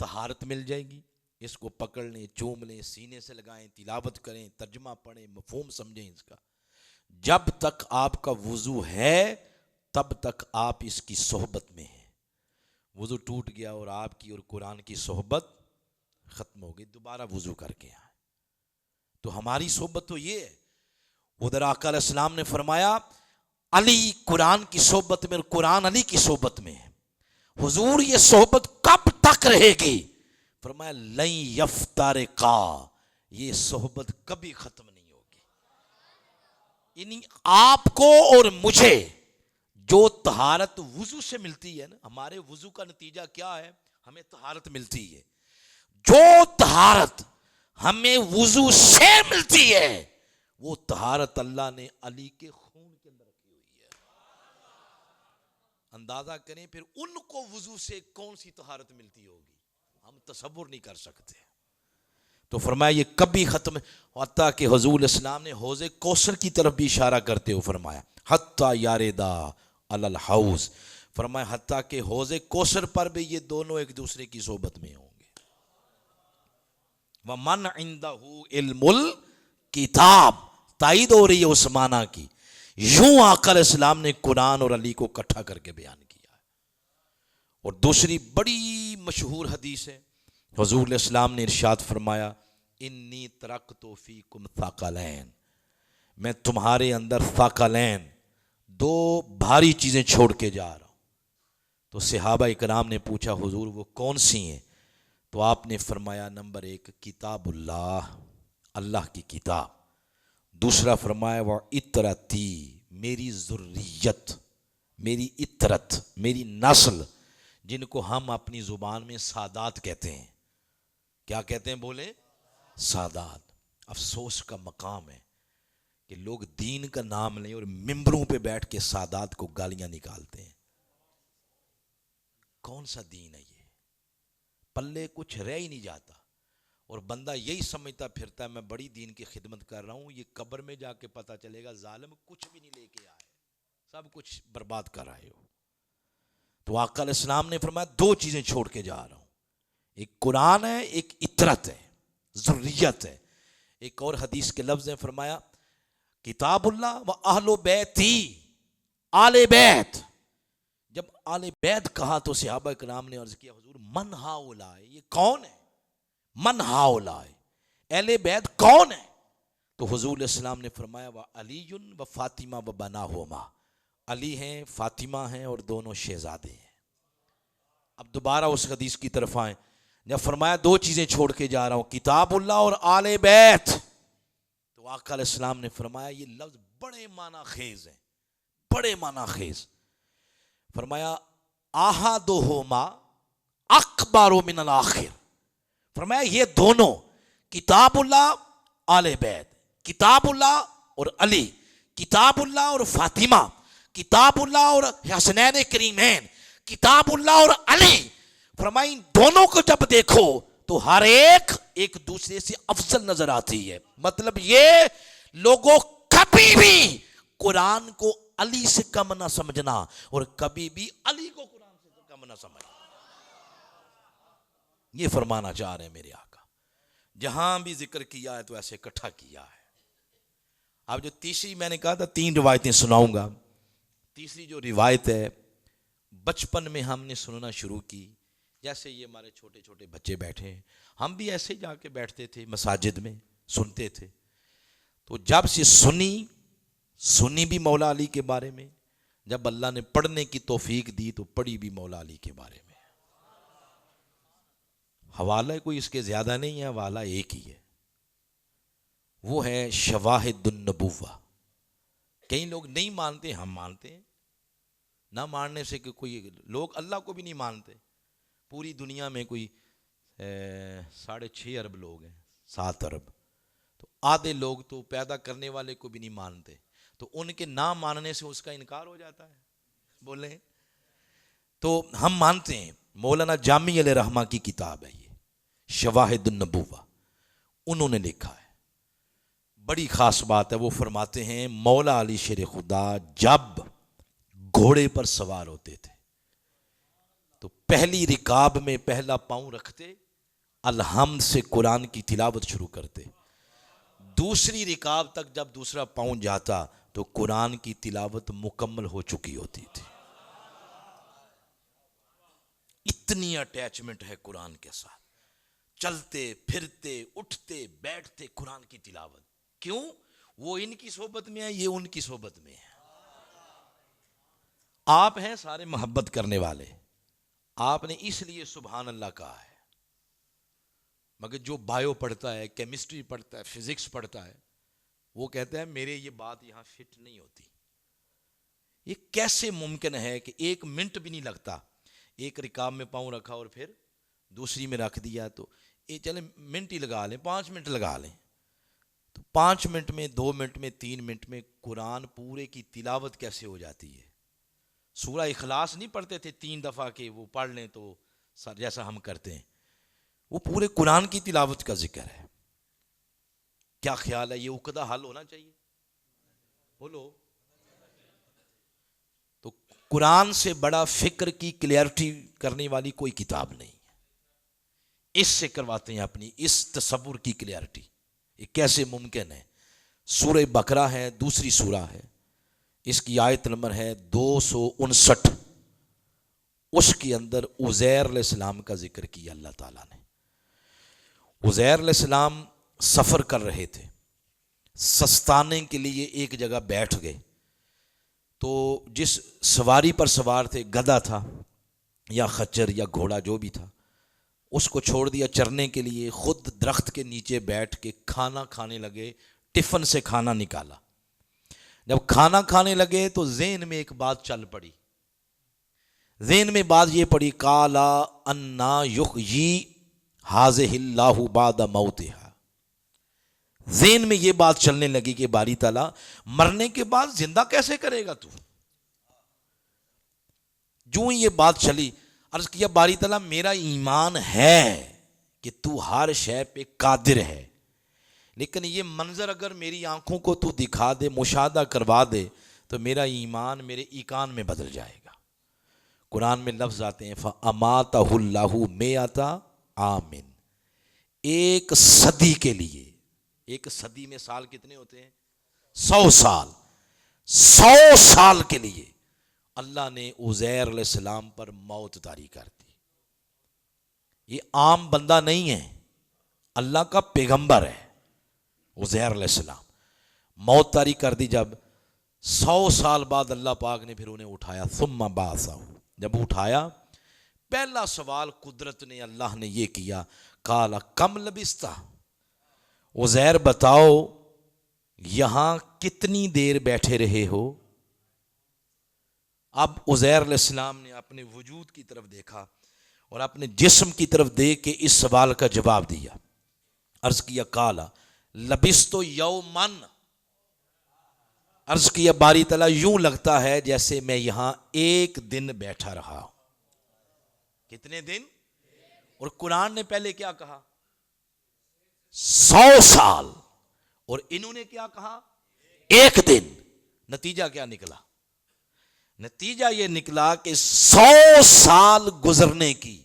طہارت مل جائے گی. اس کو پکڑ لیں، چوم لیں، سینے سے لگائیں، تلاوت کریں، ترجمہ پڑھیں، مفہوم سمجھیں اس کا. جب تک آپ کا وضو ہے تب تک آپ اس کی صحبت میں ہیں. وضو ٹوٹ گیا اور آپ کی اور قرآن کی صحبت ختم ہو گئی، دوبارہ وضو کر کے آئیں. تو ہماری صحبت تو یہ ہے. ادھر آقا علیہ السلام نے فرمایا علی قرآن کی صحبت میں اور قرآن علی کی صحبت میں ہے. حضور یہ صحبت کب تک رہے گی؟ فرمایا لن یفترقا، یہ صحبت کبھی ختم نہیں ہوگی. یعنی آپ کو اور مجھے جو طہارت وضو سے ملتی ہے نا، ہمارے وضو کا نتیجہ کیا ہے؟ ہمیں طہارت ملتی ہے. جو طہارت ہمیں وضو سے ملتی ہے وہ طہارت اللہ نے علی کے خون کے اندر رکھی ہوئی ہے. اندازہ کریں پھر ان کو وضو سے کون سی طہارت ملتی ہوگی، ہم تصور نہیں کر سکتے. تو فرمایا یہ کبھی ختم، حتیٰ کہ حضور اسلام نے حوض کوثر کی طرف بھی اشارہ کرتے ہوئے فرمایا حتیٰ یاردا علی الحوض. فرمایا حتیٰ کہ حوض کوثر پر بھی یہ دونوں ایک دوسرے کی صحبت میں ہوں گے. وَمَنْ عِنْدَهُ عِلْمُ الْكِتَابِ، تائید ہو رہی ہے اس معنی کی. یوں آقا علیہ السلام نے قرآن اور علی کو اکٹھا کر کے بیان کیا ہے. اور دوسری بڑی مشہور حدیث ہے، حضور علیہ السلام نے ارشاد فرمایا انی ترکت فیکم ثقلین، میں تمہارے اندر ثقلین، دو بھاری چیزیں چھوڑ کے جا رہا ہوں. تو صحابہ اکرام نے پوچھا حضور وہ کون سی ہیں؟ تو آپ نے فرمایا نمبر 1 کتاب اللہ، اللہ کی کتاب. دوسرا فرمایا وہ اطرتی، میری ذریت، میری اطرت، میری نسل، جن کو ہم اپنی زبان میں سادات کہتے ہیں. کیا کہتے ہیں بولے؟ سادات. افسوس کا مقام ہے کہ لوگ دین کا نام لیں اور ممبروں پہ بیٹھ کے سادات کو گالیاں نکالتے ہیں. کون سا دین ہے یہ؟ پلے کچھ رہ ہی نہیں جاتا اور بندہ یہی سمجھتا پھرتا ہے میں بڑی دین کی خدمت کر رہا ہوں. یہ قبر میں جا کے پتہ چلے گا ظالم کچھ بھی نہیں لے کے آئے، سب کچھ برباد کر آئے ہو. تو آقا علیہ السلام نے فرمایا 2 چیزیں چھوڑ کے جا رہا ہوں، ایک قرآن ہے، ایک اطرت ہے، ذریت ہے. ایک اور حدیث کے لفظ ہیں فرمایا کتاب اللہ و اہل بیتی، آل بیت. جب آل بیت کہا تو صحابہ کرام نے عرض کیا حضور من ہاؤلائے، یہ کون ہے؟ من ہاؤلائے، اہل بیت کون ہے؟ تو حضور علیہ السلام نے فرمایا و علی و فاطمہ و بناہما، علی ہیں، فاطمہ ہیں اور دونوں شہزادے ہیں. اب دوبارہ اس حدیث کی طرف آئیں. جب فرمایا 2 چیزیں چھوڑ کے جا رہا ہوں، کتاب اللہ اور آل بیت، تو آقا علیہ السلام نے فرمایا یہ لفظ بڑے معنی خیز ہیں، بڑے معنی خیز. فرمایا احدہما اکبر من الاخر. فرمایا یہ دونوں کتاب اللہ آل بیت، کتاب اللہ اور علی، کتاب اللہ اور فاطمہ، کتاب اللہ اور حسنین کریمین، کتاب اللہ اور علی. فرمایا ان دونوں کو جب دیکھو تو ہر ایک دوسرے سے افضل نظر آتی ہے. مطلب یہ لوگوں کبھی بھی قرآن کو علی سے کم نہ سمجھنا اور کبھی بھی علی کو قرآن سے کم نہ سمجھنا. یہ فرمانا چاہ رہے ہیں میرے آقا. جہاں بھی ذکر کیا ہے تو ایسے اکٹھا کیا ہے. اب جو تیسری میں نے کہا تھا 3 روایتیں سناؤں گا. تیسری جو روایت ہے بچپن میں ہم نے سننا شروع کی. جیسے یہ ہمارے چھوٹے چھوٹے بچے بیٹھے ہیں، ہم بھی ایسے جا کے بیٹھتے تھے مساجد میں سنتے تھے. تو جب سے سنی بھی مولا علی کے بارے میں، جب اللہ نے پڑھنے کی توفیق دی تو پڑھی بھی مولا علی کے بارے میں. حوالہ کوئی اس کے زیادہ نہیں ہے، حوالہ ایک ہی ہے، وہ ہے شواہد النبوہ. کئی لوگ نہیں مانتے، ہم مانتے ہیں. نہ ماننے سے کہ کوئی لوگ اللہ کو بھی نہیں مانتے. پوری دنیا میں کوئی 6.5 ارب لوگ ہیں، 7 ارب، تو آدھے لوگ تو پیدا کرنے والے کو بھی نہیں مانتے، تو ان کے نہ ماننے سے اس کا انکار ہو جاتا ہے. بولیں تو ہم مانتے ہیں. مولانا جامی علیہ رحمہ کی کتاب ہے یہ شواہد النبوہ، انہوں نے لکھا ہے. بڑی خاص بات ہے، وہ فرماتے ہیں مولا علی شیر خدا جب گھوڑے پر سوار ہوتے تھے تو پہلی رکاب میں پہلا پاؤں رکھتے، الحمد سے قرآن کی تلاوت شروع کرتے. دوسری رکاب تک جب دوسرا پاؤں جاتا تو قرآن کی تلاوت مکمل ہو چکی ہوتی تھی. اتنی اٹیچمنٹ ہے قرآن کے ساتھ، چلتے پھرتے اٹھتے بیٹھتے قرآن کی تلاوت. کیوں؟ وہ ان کی صحبت میں ہے، یہ ان کی صحبت میں ہے. آپ ہیں سارے محبت کرنے والے، آپ نے اس لیے سبحان اللہ کہا ہے، مگر جو بایو پڑھتا ہے، کیمسٹری پڑھتا ہے، فزکس پڑھتا ہے، وہ کہتا ہے میرے یہ بات یہاں فٹ نہیں ہوتی. یہ کیسے ممکن ہے کہ 1 منٹ بھی نہیں لگتا، ایک رکاب میں پاؤں رکھا اور پھر دوسری میں رکھ دیا، تو یہ چلے منٹ ہی لگا لیں، 5 منٹ لگا لیں، تو 5 منٹ میں، 2 منٹ میں، 3 منٹ میں قرآن پورے کی تلاوت کیسے ہو جاتی ہے. سورہ اخلاص نہیں پڑھتے تھے 3 دفعہ کے وہ پڑھ لیں تو جیسا ہم کرتے ہیں، وہ پورے قرآن کی تلاوت کا ذکر ہے. کیا خیال ہے، یہ عقدہ حل ہونا چاہیے؟ بولو. تو قرآن سے بڑا فکر کی کلیئرٹی کرنے والی کوئی کتاب نہیں ہے. اس سے کرواتے ہیں اپنی اس تصور کی کلیئرٹی. یہ کیسے ممکن ہے؟ سورہ بقرہ ہے، دوسری سورہ ہے، اس کی آیت نمبر ہے 259. اس کے اندر عزیر علیہ السلام کا ذکر کیا اللہ تعالیٰ نے. عزیر علیہ السلام سفر کر رہے تھے، سستانے کے لیے ایک جگہ بیٹھ گئے، تو جس سواری پر سوار تھے، گدھا تھا یا خچر یا گھوڑا جو بھی تھا، اس کو چھوڑ دیا چرنے کے لیے، خود درخت کے نیچے بیٹھ کے کھانا کھانے لگے. ٹفن سے کھانا نکالا، جب کھانا کھانے لگے تو ذہن میں ایک بات چل پڑی. ذہن میں بات یہ پڑی، کالا انا یحیی ھذہ اللہ بعد موتہا. ذہن میں یہ بات چلنے لگی کہ باری تعالیٰ مرنے کے بعد زندہ کیسے کرے گا تو. جو یہ بات چلی، عرض کیا باری تعالیٰ میرا ایمان ہے کہ تو ہر شے پہ قادر ہے، لیکن یہ منظر اگر میری آنکھوں کو تو دکھا دے، مشاہدہ کروا دے، تو میرا ایمان میرے ایقان میں بدل جائے گا. قرآن میں لفظ آتے ہیں فَأَمَاتَهُ اللَّهُ مِئَةَ عَامٍ. 1 صدی کے لیے، 1 صدی میں سال کتنے ہوتے ہیں؟ 100 سال. 100 سال کے لیے اللہ نے عزیر علیہ السلام پر موت طاری کر دی. یہ عام بندہ نہیں ہے، اللہ کا پیغمبر ہے عزیر علیہ السلام. موت طاری کر دی. جب 100 سال بعد اللہ پاک نے پھر انہیں اٹھایا، ثم بعثہ، جب اٹھایا پہلا سوال قدرت نے، اللہ نے یہ کیا، قال کم لبثت، عزیر بتاؤ یہاں کتنی دیر بیٹھے رہے ہو. اب عزیر علیہ السلام نے اپنے وجود کی طرف دیکھا اور اپنے جسم کی طرف دیکھ کے اس سوال کا جواب دیا. عرض کیا قال لبثت یوما، عرض کیا باری تعالیٰ یوں لگتا ہے جیسے میں یہاں 1 دن بیٹھا رہا ہوں. کتنے دن؟ اور قرآن نے پہلے کیا کہا؟ 100 سال. اور انہوں نے کیا کہا؟ 1 دن. نتیجہ کیا نکلا؟ نتیجہ یہ نکلا کہ 100 سال گزرنے کی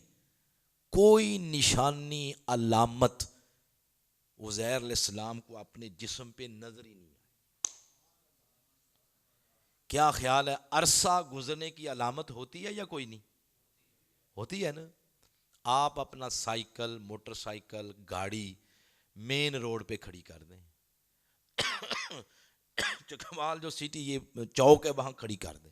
کوئی نشانی علامت عزیر علیہ السلام کو اپنے جسم پہ نظر ہی نہیں آئی. کیا خیال ہے، عرصہ گزرنے کی علامت ہوتی ہے یا کوئی نہیں ہوتی ہے نا؟ آپ اپنا سائیکل، موٹر سائیکل، گاڑی مین روڈ پہ کھڑی کر دیں، چکمال جو سٹی یہ چوک ہے وہاں کھڑی کر دیں،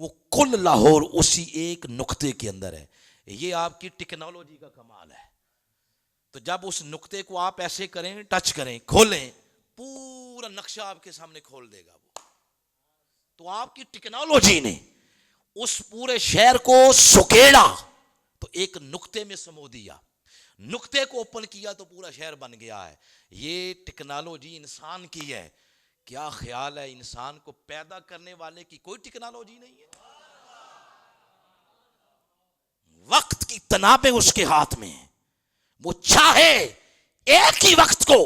وہ کل لاہور اسی ایک نقطے کے اندر ہے. یہ آپ کی ٹیکنالوجی کا کمال ہے. تو جب اس نقطے کو آپ ایسے کریں، ٹچ کریں، کھولیں، پورا نقشہ آپ کے سامنے کھول دے گا وہ. تو آپ کی ٹیکنالوجی نے اس پورے شہر کو سکیڑا تو ایک نقطے میں سمو دیا. نقطے کو اوپن کیا تو پورا شہر بن گیا ہے. یہ ٹیکنالوجی انسان کی ہے. کیا خیال ہے انسان کو پیدا کرنے والے کی کوئی ٹیکنالوجی نہیں ہے؟ وقت کی تنابیں اس کے ہاتھ میں ہیں. وہ چاہے ایک ہی وقت کو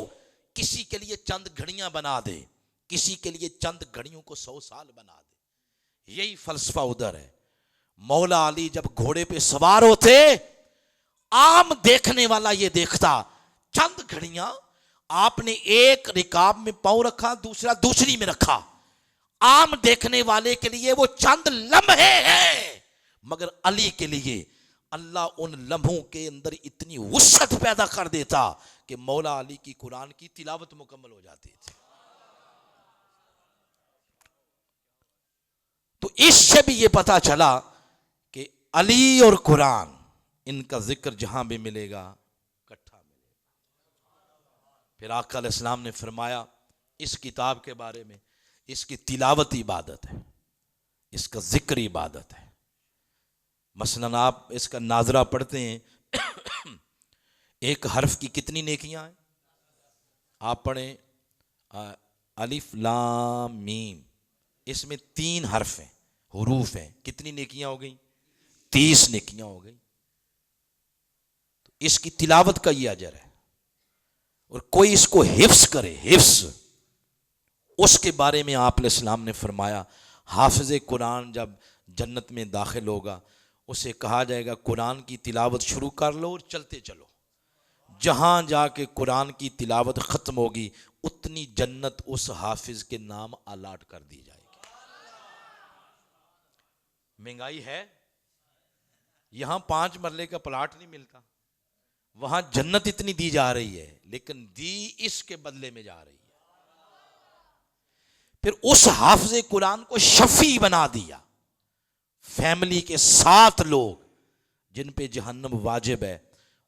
کسی کے لیے چند گھڑیاں بنا دے، کسی کے لیے چند گھڑیوں کو 100 سال بنا دے. یہی فلسفہ ادھر ہے. مولا علی جب گھوڑے پہ سوار ہوتے، عام دیکھنے والا یہ دیکھتا چند گھڑیاں آپ نے ایک رکاب میں پاؤں رکھا، دوسرا دوسری میں رکھا. عام دیکھنے والے کے لیے وہ چند لمحے ہیں، مگر علی کے لیے اللہ ان لمحوں کے اندر اتنی وسعت پیدا کر دیتا کہ مولا علی کی قرآن کی تلاوت مکمل ہو جاتی تھی. تو اس سے بھی یہ پتا چلا کہ علی اور قرآن ان کا ذکر جہاں بھی ملے گا کٹھا ملے گا. پھر آقا علیہ السلام نے فرمایا اس کتاب کے بارے میں، اس کی تلاوت عبادت ہے، اس کا ذکر عبادت ہے. مثلاً آپ اس کا ناظرہ پڑھتے ہیں، ایک حرف کی کتنی نیکیاں ہیں؟ آپ پڑھیں الف لام میم، اس میں 3 حرف ہیں، حروف ہیں. کتنی نیکیاں ہو گئیں؟ 30 نیکیاں ہو گئیں. تو اس کی تلاوت کا یہ اجر ہے. اور کوئی اس کو حفظ کرے، حفظ، اس کے بارے میں آپ علیہ السلام نے فرمایا حافظ قرآن جب جنت میں داخل ہوگا اسے کہا جائے گا قرآن کی تلاوت شروع کر لو اور چلتے چلو. جہاں جا کے قرآن کی تلاوت ختم ہوگی اتنی جنت اس حافظ کے نام الاٹ کر دی جائے گی. مہنگائی ہے، یہاں 5 مرلے کا پلاٹ نہیں ملتا، وہاں جنت اتنی دی جا رہی ہے، لیکن دی اس کے بدلے میں جا رہی ہے. پھر اس حافظ قرآن کو شفیع بنا دیا. فیملی کے 7 لوگ جن پہ جہنم واجب ہے،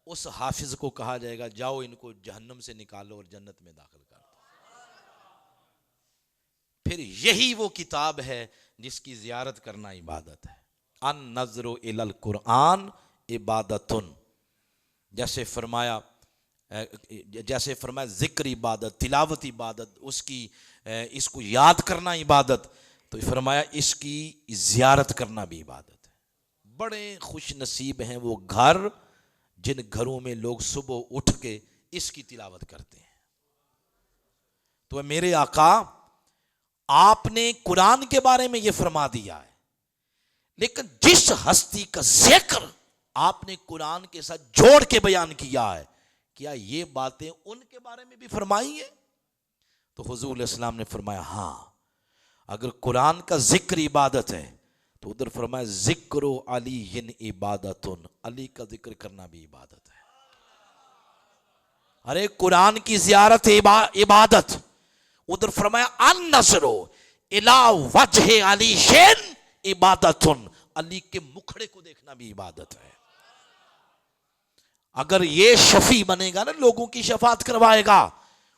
اس حافظ کو کہا جائے گا جاؤ ان کو جہنم سے نکالو اور جنت میں داخل کر دو. پھر یہی وہ کتاب ہے جس کی زیارت کرنا عبادت ہے. النظر الی القرآن عبادتن، جیسے فرمایا ذکر عبادت، تلاوت عبادت، اس کو یاد کرنا عبادت. تو فرمایا اس کی زیارت کرنا بھی عبادت ہے. بڑے خوش نصیب ہیں وہ گھر جن گھروں میں لوگ صبح اٹھ کے اس کی تلاوت کرتے ہیں. تو میرے آقا آپ نے قرآن کے بارے میں یہ فرما دیا ہے، لیکن جس ہستی کا ذکر آپ نے قرآن کے ساتھ جوڑ کے بیان کیا ہے، کیا یہ باتیں ان کے بارے میں بھی فرمائی ہیں؟ تو حضور علیہ السلام نے فرمایا ہاں، اگر قرآن کا ذکر عبادت ہے تو ادھر فرمایا ذکر علی عبادتن، علی کا ذکر کرنا بھی عبادت ہے. ارے قرآن کی زیارت عبادت، ادھر فرمایا النظر الی وجہ علی عبادتن، علی کے مکھڑے کو دیکھنا بھی عبادت ہے. اگر یہ شفیع بنے گا نا، لوگوں کی شفاعت کروائے گا.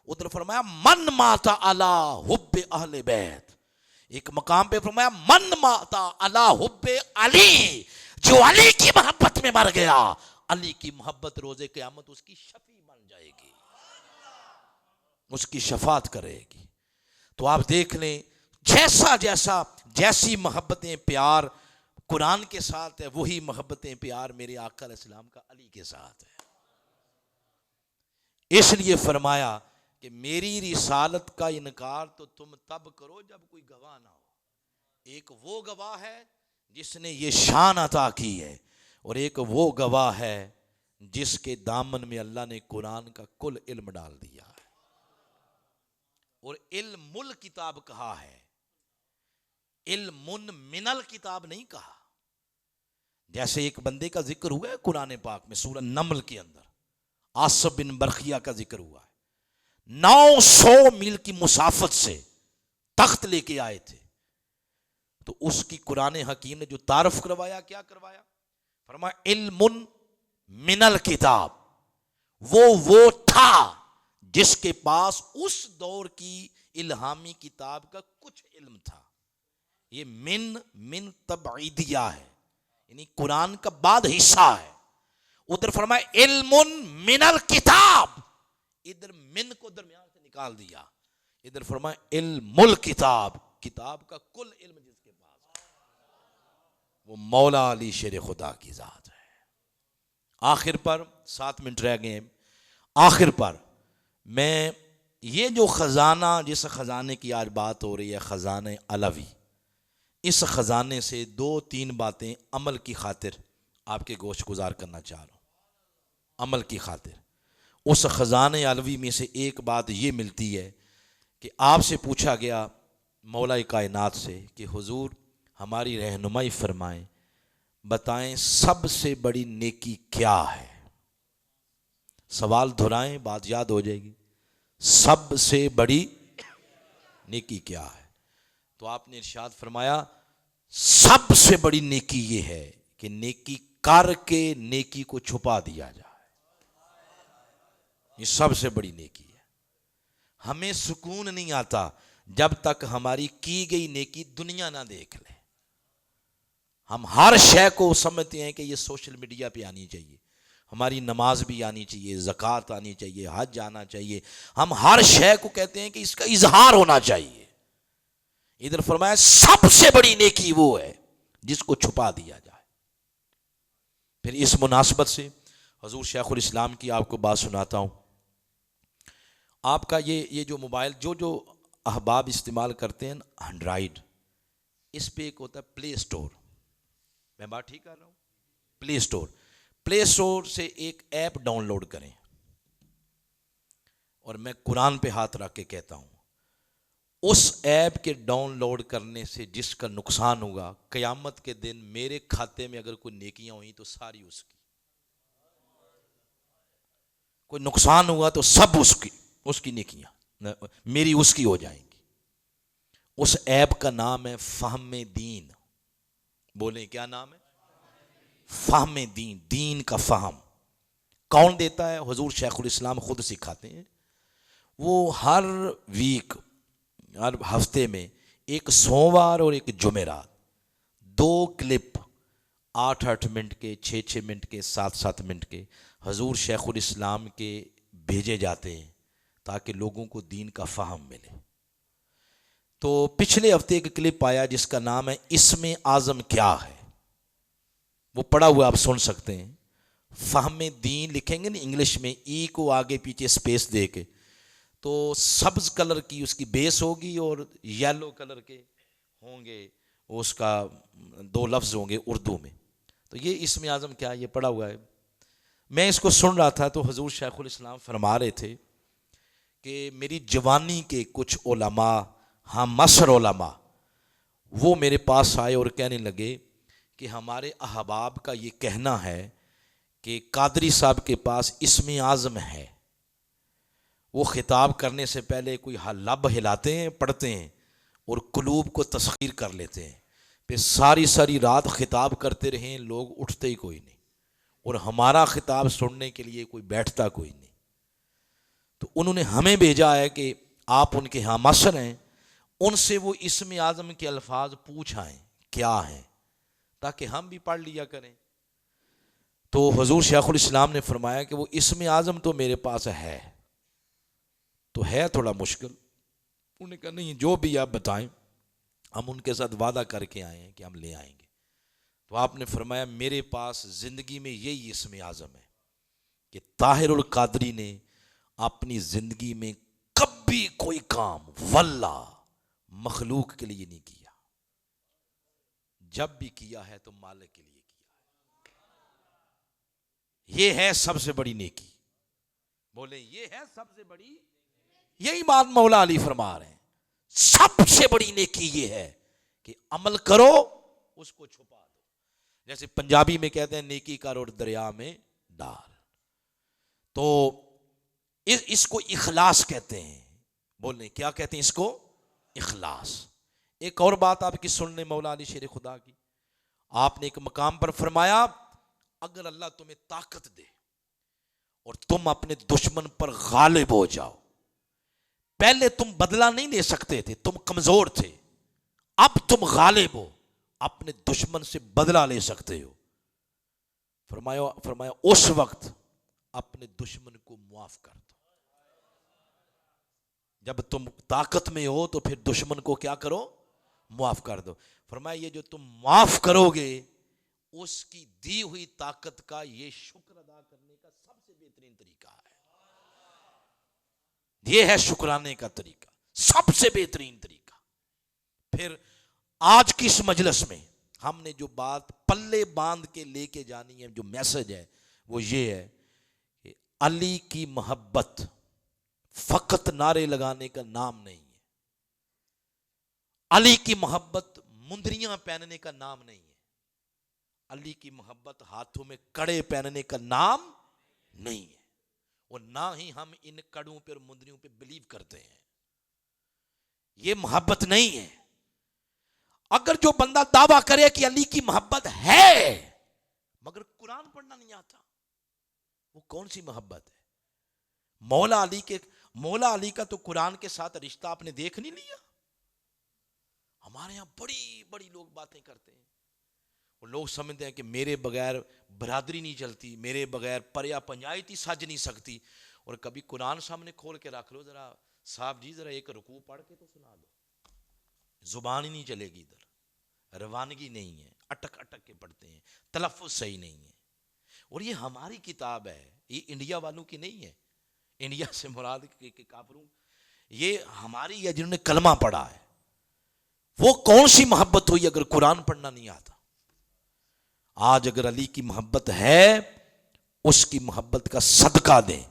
ادھر فرمایا من ماتا علی حب اہل بیت، ایک مقام پہ فرمایا من ماتا علی حب علی، جو علی کی محبت میں مر گیا، علی کی محبت روز قیامت اس کی شفیع بن جائے گی، اس کی شفاعت کرے گی. تو آپ دیکھ لیں جیسی محبتیں پیار قرآن کے ساتھ ہے، وہی محبتیں پیار میرے آقا علیہ السلام کا علی کے ساتھ ہے. اس لیے فرمایا کہ میری رسالت کا انکار تو تم تب کرو جب کوئی گواہ نہ ہو. ایک وہ گواہ ہے جس نے یہ شان عطا کی ہے، اور ایک وہ گواہ ہے جس کے دامن میں اللہ نے قرآن کا کل علم ڈال دیا ہے. اور علم الکتاب کہا ہے، علم من الکتاب نہیں کہا. جیسے ایک بندے کا ذکر ہوا ہے قرآن پاک میں سورہ نمل کے اندر، آصف بن برقیہ کا ذکر ہوا ہے. 900 میل کی مسافت سے تخت لے کے آئے تھے. تو اس کی قرآن حکیم نے جو تعارف کروایا کیا کروایا؟ فرمایا علم من الکتاب، وہ تھا جس کے پاس اس دور کی الہامی کتاب کا کچھ علم تھا. یہ من تبعیدیہ ہے، یعنی قرآن کا بعد حصہ ہے. ادھر فرمایا علم من الکتاب، ادھر من کو درمیان سے نکال دیا. ادھر فرمایا علم الکتاب، کتاب کا کل علم جس کے پاس وہ مولا علی شیر خدا کی ذات ہے. آخر پر 7 منٹ رہ گئے، آخر پر میں یہ جو خزانہ، جس خزانے کی آج بات ہو رہی ہے، خزانہ علوی، اس خزانے سے 2-3 باتیں عمل کی خاطر آپ کے گوش گزار کرنا چاہ رہا ہوں. عمل کی خاطر اس خزانہ علوی میں سے ایک بات یہ ملتی ہے کہ آپ سے پوچھا گیا مولا کائنات سے کہ حضور ہماری رہنمائی فرمائیں، بتائیں سب سے بڑی نیکی کیا ہے؟ سوال دہرائیں، بات یاد ہو جائے گی. سب سے بڑی نیکی کیا ہے؟ تو آپ نے ارشاد فرمایا سب سے بڑی نیکی یہ ہے کہ نیکی کر کے نیکی کو چھپا دیا جائے. یہ سب سے بڑی نیکی ہے. ہمیں سکون نہیں آتا جب تک ہماری کی گئی نیکی دنیا نہ دیکھ لے. ہم ہر شے کو سمجھتے ہیں کہ یہ سوشل میڈیا پہ آنی چاہیے، ہماری نماز بھی آنی چاہیے، زکوٰۃ آنی چاہیے، حج آنا چاہیے. ہم ہر شے کو کہتے ہیں کہ اس کا اظہار ہونا چاہیے. ادھر فرمایا سب سے بڑی نیکی وہ ہے جس کو چھپا دیا جائے. پھر اس مناسبت سے حضور شیخ الاسلام کی آپ کو بات سناتا ہوں. آپ کا یہ جو موبائل جو احباب استعمال کرتے ہیں اینڈرائیڈ، اس پہ ایک ہوتا ہے پلے اسٹور. میں بات ٹھیک کر رہا ہوں؟ پلے اسٹور سے ایک ایپ ڈاؤن لوڈ کریں. اور میں قرآن پہ ہاتھ رکھ کے کہتا ہوں اس ایپ کے ڈاؤن لوڈ کرنے سے جس کا نقصان ہوگا، قیامت کے دن میرے کھاتے میں اگر کوئی نیکیاں ہوئیں تو ساری اس کی، کوئی نقصان ہوا تو سب اس کی نیکیاں میری اس کی ہو جائیں گی. اس ایپ کا نام ہے فہم دین. بولیں کیا نام ہے؟ فہم دین. دین کا فہم کون دیتا ہے؟ حضور شیخ الاسلام خود سکھاتے ہیں. وہ ہر ویک، ہر ہفتے میں ایک سوموار اور ایک جمعرات 2 کلپ 8 منٹ کے، 6 منٹ کے، 7 منٹ کے حضور شیخ الاسلام کے بھیجے جاتے ہیں تاکہ لوگوں کو دین کا فہم ملے. تو پچھلے ہفتے ایک کلپ آیا جس کا نام ہے اسم اعظم کیا ہے. وہ پڑھا ہوا آپ سن سکتے ہیں. فہم دین لکھیں گے نا انگلش میں، ای کو آگے پیچھے سپیس دے کے، تو سبز کلر کی اس کی بیس ہوگی اور یلو کلر کے ہوں گے، اس کا 2 لفظ ہوں گے اردو میں. تو یہ اسم اعظم کیا ہے، یہ پڑھا ہوا ہے. میں اس کو سن رہا تھا تو حضور شیخ الاسلام فرما رہے تھے کہ میری جوانی کے کچھ علماء، ہم عصر علماء، وہ میرے پاس آئے اور کہنے لگے کہ ہمارے احباب کا یہ کہنا ہے کہ قادری صاحب کے پاس اسم اعظم ہے. وہ خطاب کرنے سے پہلے کوئی لب ہلاتے ہیں، پڑھتے ہیں اور قلوب کو تسخیر کر لیتے ہیں. پھر ساری رات خطاب کرتے رہیں، لوگ اٹھتے ہی کوئی نہیں، اور ہمارا خطاب سننے کے لیے کوئی بیٹھتا کوئی نہیں. تو انہوں نے ہمیں بھیجا ہے کہ آپ ان کے ہاں مصر ہیں، ان سے وہ اسم اعظم کے الفاظ پوچھ آئیں کیا ہیں تاکہ ہم بھی پڑھ لیا کریں. تو حضور شیخ الاسلام نے فرمایا کہ وہ اسم اعظم تو میرے پاس ہے، تو ہے تھوڑا مشکل. انہوں نے کہا نہیں، جو بھی آپ بتائیں، ہم ان کے ساتھ وعدہ کر کے آئے ہیں کہ ہم لے آئیں گے. تو آپ نے فرمایا میرے پاس زندگی میں یہی اسم اعظم ہے کہ طاہر القادری نے اپنی زندگی میں کبھی کوئی کام واللہ مخلوق کے لیے نہیں کیا، جب بھی کیا ہے تو مالک کے لیے کیا ہے. یہ ہے سب سے بڑی نیکی. بولیں یہ ہے سب سے بڑی. یہی بات مولا علی فرما رہے ہیں، سب سے بڑی نیکی یہ ہے کہ عمل کرو اس کو چھپا دو. جیسے پنجابی میں کہتے ہیں نیکی کر اور دریا میں ڈال. تو اس کو اخلاص کہتے ہیں. بولیں کیا کہتے ہیں اس کو؟ اخلاص. ایک اور بات آپ کی سن لیں مولا علی شیر خدا کی. آپ نے ایک مقام پر فرمایا اگر اللہ تمہیں طاقت دے اور تم اپنے دشمن پر غالب ہو جاؤ. پہلے تم بدلہ نہیں لے سکتے تھے, تم کمزور تھے, اب تم غالب ہو, اپنے دشمن سے بدلہ لے سکتے ہو. فرمایا اس وقت اپنے دشمن کو معاف کر دو. جب تم طاقت میں ہو تو پھر دشمن کو کیا کرو؟ معاف کر دو. فرمایا یہ جو تم معاف کرو گے اس کی دی ہوئی طاقت کا یہ شکر ادا کرنے کا سب سے بہترین طریقہ ہے. یہ ہے شکرانے کا طریقہ, سب سے بہترین طریقہ. پھر آج کی اس مجلس میں ہم نے جو بات پلے باندھ کے لے کے جانی ہے, جو میسج ہے وہ یہ ہے کہ علی کی محبت فقط نعرے لگانے کا نام نہیں ہے. علی کی محبت مندریاں پہننے کا نام نہیں ہے. علی کی محبت ہاتھوں میں کڑے پہننے کا نام نہیں ہے, اور نہ ہی ہم ان کڑوں پہ اور مندریوں پہ بلیو کرتے ہیں. یہ محبت نہیں ہے. اگر جو بندہ دعویٰ کرے کہ علی کی محبت ہے مگر قرآن پڑھنا نہیں آتا, وہ کون سی محبت ہے؟ مولا علی کا تو قرآن کے ساتھ رشتہ آپ نے دیکھ نہیں لیا. ہمارے یہاں بڑی بڑی لوگ باتیں کرتے ہیں, وہ لوگ سمجھتے ہیں کہ میرے بغیر برادری نہیں چلتی, میرے بغیر پریا پنجائتی سج نہیں سکتی. اور کبھی قرآن سامنے کھول کے رکھ لو, ذرا صاحب جی ذرا ایک رکوع پڑھ کے تو سنا دو, زبان ہی نہیں چلے گی, ادھر روانگی نہیں ہے, اٹک اٹک کے پڑھتے ہیں, تلفظ صحیح نہیں ہے. اور یہ ہماری کتاب ہے, یہ انڈیا والوں کی نہیں ہے. انڈیا سے مراد کے کافروں, یہ ہماری ہے جنہوں نے کلمہ پڑھا ہے. وہ کون سی محبت ہوئی اگر قرآن پڑھنا نہیں آتا؟ آج اگر علی کی محبت ہے اس کی محبت کا صدقہ دیں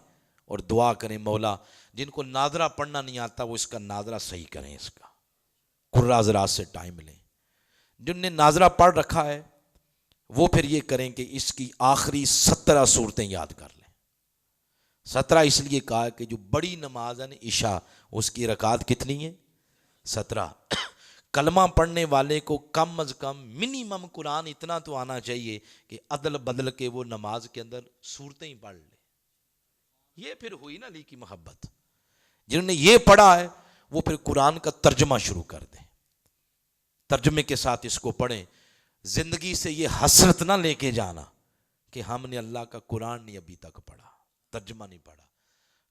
اور دعا کریں مولا جن کو ناظرہ پڑھنا نہیں آتا وہ اس کا ناظرہ صحیح کریں, اس کا قرہ حضرات سے ٹائم لیں. جن نے ناظرہ پڑھ رکھا ہے وہ پھر یہ کریں کہ اس کی آخری 17 صورتیں یاد کر لیں. 17 اس لیے کہا کہ جو بڑی نماز ہے عشاء, اس کی رکعات کتنی ہیں؟ 17. کلمہ پڑھنے والے کو کم از کم منیمم قرآن اتنا تو آنا چاہیے کہ عدل بدل کے وہ نماز کے اندر صورتیں ہی پڑھ لے. یہ پھر ہوئی نا علی کی محبت. جنہوں نے یہ پڑھا ہے وہ پھر قرآن کا ترجمہ شروع کر دیں, ترجمے کے ساتھ اس کو پڑھیں. زندگی سے یہ حسرت نہ لے کے جانا کہ ہم نے اللہ کا قرآن نہیں ابھی تک پڑھا, ترجمہ نہیں پڑھا.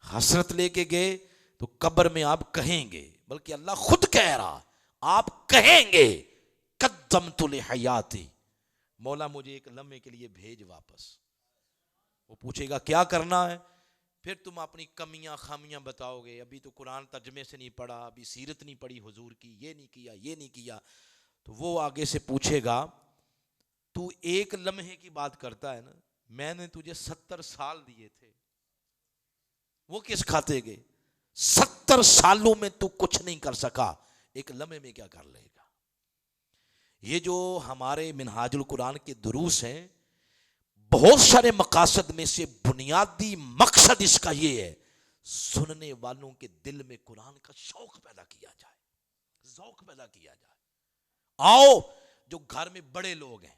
حسرت لے کے گئے تو قبر میں آپ کہیں گے, بلکہ اللہ خود کہہ رہا, آپ کہیں گے قدمت لحیاتی, مولا مجھے ایک لمحے کے لیے بھیج واپس. وہ پوچھے گا کیا کرنا ہے؟ پھر تم اپنی کمیاں خامیاں بتاؤ گے, ابھی تو قرآن ترجمے سے نہیں پڑھا, ابھی سیرت نہیں پڑھی حضور کی, یہ نہیں کیا, یہ نہیں کیا. تو وہ آگے سے پوچھے گا تو ایک لمحے کی بات کرتا ہے نا, میں نے تجھے 70 سال دیے تھے, وہ کس کھاتے گئے؟ 70 سالوں میں تو کچھ نہیں کر سکا, ایک لمحے میں کیا کر لے گا؟ یہ جو ہمارے منہاج القرآن کے دروس ہیں, بہت سارے مقاصد میں سے بنیادی مقصد اس کا یہ ہے سننے والوں کے دل میں قرآن کا شوق پیدا کیا جائے, ذوق پیدا کیا جائے. آؤ جو گھر میں بڑے لوگ ہیں,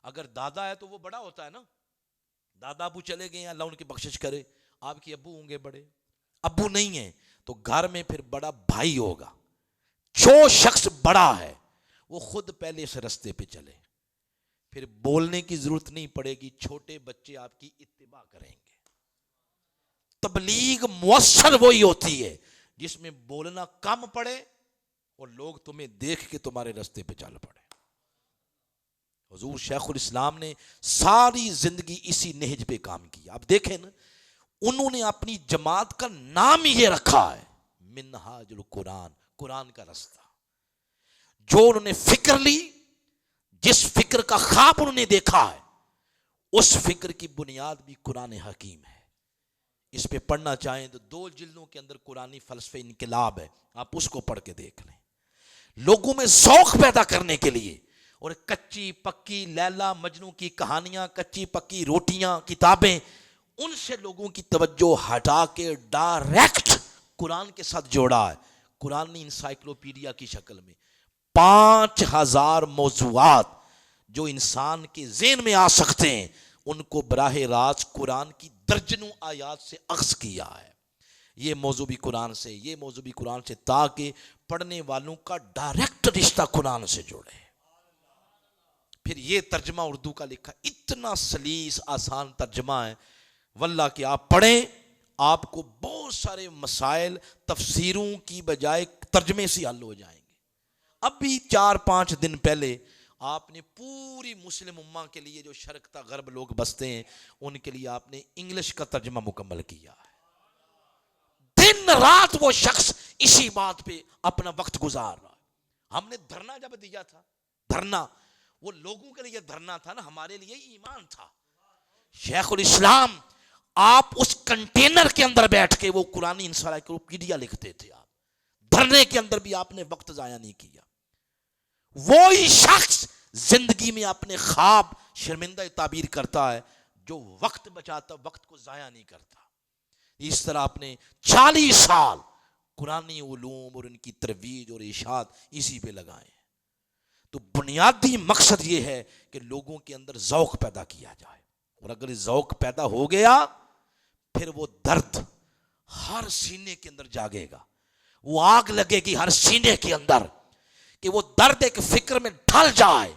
اگر دادا ہے تو وہ بڑا ہوتا ہے نا, دادا ابو چلے گئے, اللہ ان کی بخشش کرے, آپ کے ابو ہوں گے بڑے, ابو نہیں ہیں تو گھر میں پھر بڑا بھائی ہوگا. جو شخص بڑا ہے وہ خود پہلے اس رستے پہ چلے, پھر بولنے کی ضرورت نہیں پڑے گی, چھوٹے بچے آپ کی اتباع کریں گے. تبلیغ مؤثر وہی ہوتی ہے جس میں بولنا کم پڑے اور لوگ تمہیں دیکھ کے تمہارے رستے پہ چل پڑے. حضور شیخ الاسلام نے ساری زندگی اسی نہج پہ کام کیا. آپ دیکھیں نا, انہوں نے اپنی جماعت کا نام ہی یہ رکھا ہے منہاج القرآن, قرآن کا رستہ. جو انہوں نے فکر لی, جس فکر کا خواب انہوں نے دیکھا ہے, اس فکر کی بنیاد بھی قرآن حکیم ہے. اس پہ پڑھنا چاہیں تو 2 جلدوں کے اندر قرآنی فلسفہ انقلاب ہے, آپ اس کو پڑھ کے دیکھ لیں. لوگوں میں ذوق پیدا کرنے کے لیے, اور کچی پکی لیلا مجنو کی کہانیاں, کچی پکی روٹیاں, کتابیں, ان سے لوگوں کی توجہ ہٹا کے ڈائریکٹ قرآن کے ساتھ جوڑا ہے. قرآن نے انسائکلوپیڈیا کی شکل میں 5,000 موضوعات جو انسان کے ذہن میں آ سکتے ہیں ان کو براہ راست قرآن کی درجنوں آیات سے اخذ کیا ہے. یہ موضوع بھی قرآن سے, یہ موضوع بھی قرآن سے, تاکہ پڑھنے والوں کا ڈائریکٹ رشتہ قرآن سے جڑے. پھر یہ ترجمہ اردو کا لکھا, اتنا سلیس آسان ترجمہ ہے واللہ کہ آپ پڑھیں آپ کو بہت سارے مسائل تفسیروں کی بجائے ترجمے سے حل ہو جائیں گے. ابھی 4-5 دن پہلے آپ نے پوری مسلم امہ کے لیے جو شرق تا غرب لوگ بستے ہیں ان کے لیے آپ نے انگلش کا ترجمہ مکمل کیا ہے. دن رات وہ شخص اسی بات پہ اپنا وقت گزار رہا ہے. ہم نے دھرنا جب دیا تھا, دھرنا وہ لوگوں کے لیے دھرنا تھا نا, ہمارے لیے ایمان تھا. شیخ الاسلام آپ اس کنٹینر کے اندر بیٹھ کے وہ قرآن انسائکلوپیڈیا لکھتے تھے. آپ دھرنے کے اندر بھی آپ نے وقت ضائع نہیں کیا. وہی شخص زندگی میں اپنے خواب شرمندہ تعبیر کرتا ہے جو وقت بچاتا, وقت کو ضائع نہیں کرتا. اس طرح آپ نے 40 سال قرآنی علوم اور ان کی ترویج اور ارشاد اسی پہ لگائے. تو بنیادی مقصد یہ ہے کہ لوگوں کے اندر ذوق پیدا کیا جائے, اور اگر ذوق پیدا ہو گیا پھر وہ درد ہر سینے کے اندر جاگے گا, وہ آگ لگے گی ہر سینے کے اندر کہ وہ درد ایک فکر میں ڈھل جائے,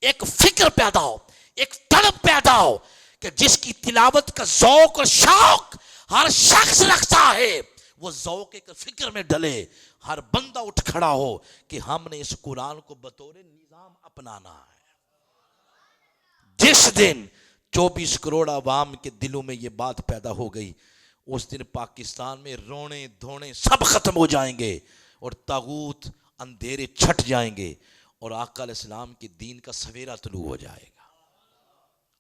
ایک فکر پیدا ہو, ایک طلب پیدا ہو کہ جس کی تلاوت کا ذوق اور شوق ہر شخص رکھتا ہے وہ ذوق ایک فکر میں ڈلے, ہر بندہ اٹھ کھڑا ہو کہ ہم نے اس قرآن کو بطور نظام اپنانا ہے. جس دن 24 کروڑ عوام کے دلوں میں یہ بات پیدا ہو گئی اس دن پاکستان میں رونے دھونے سب ختم ہو جائیں گے اور طاغوت اندھیرے چھٹ جائیں گے اور آقا علیہ السلام کے دین کا سویرا طلوع ہو جائے گا.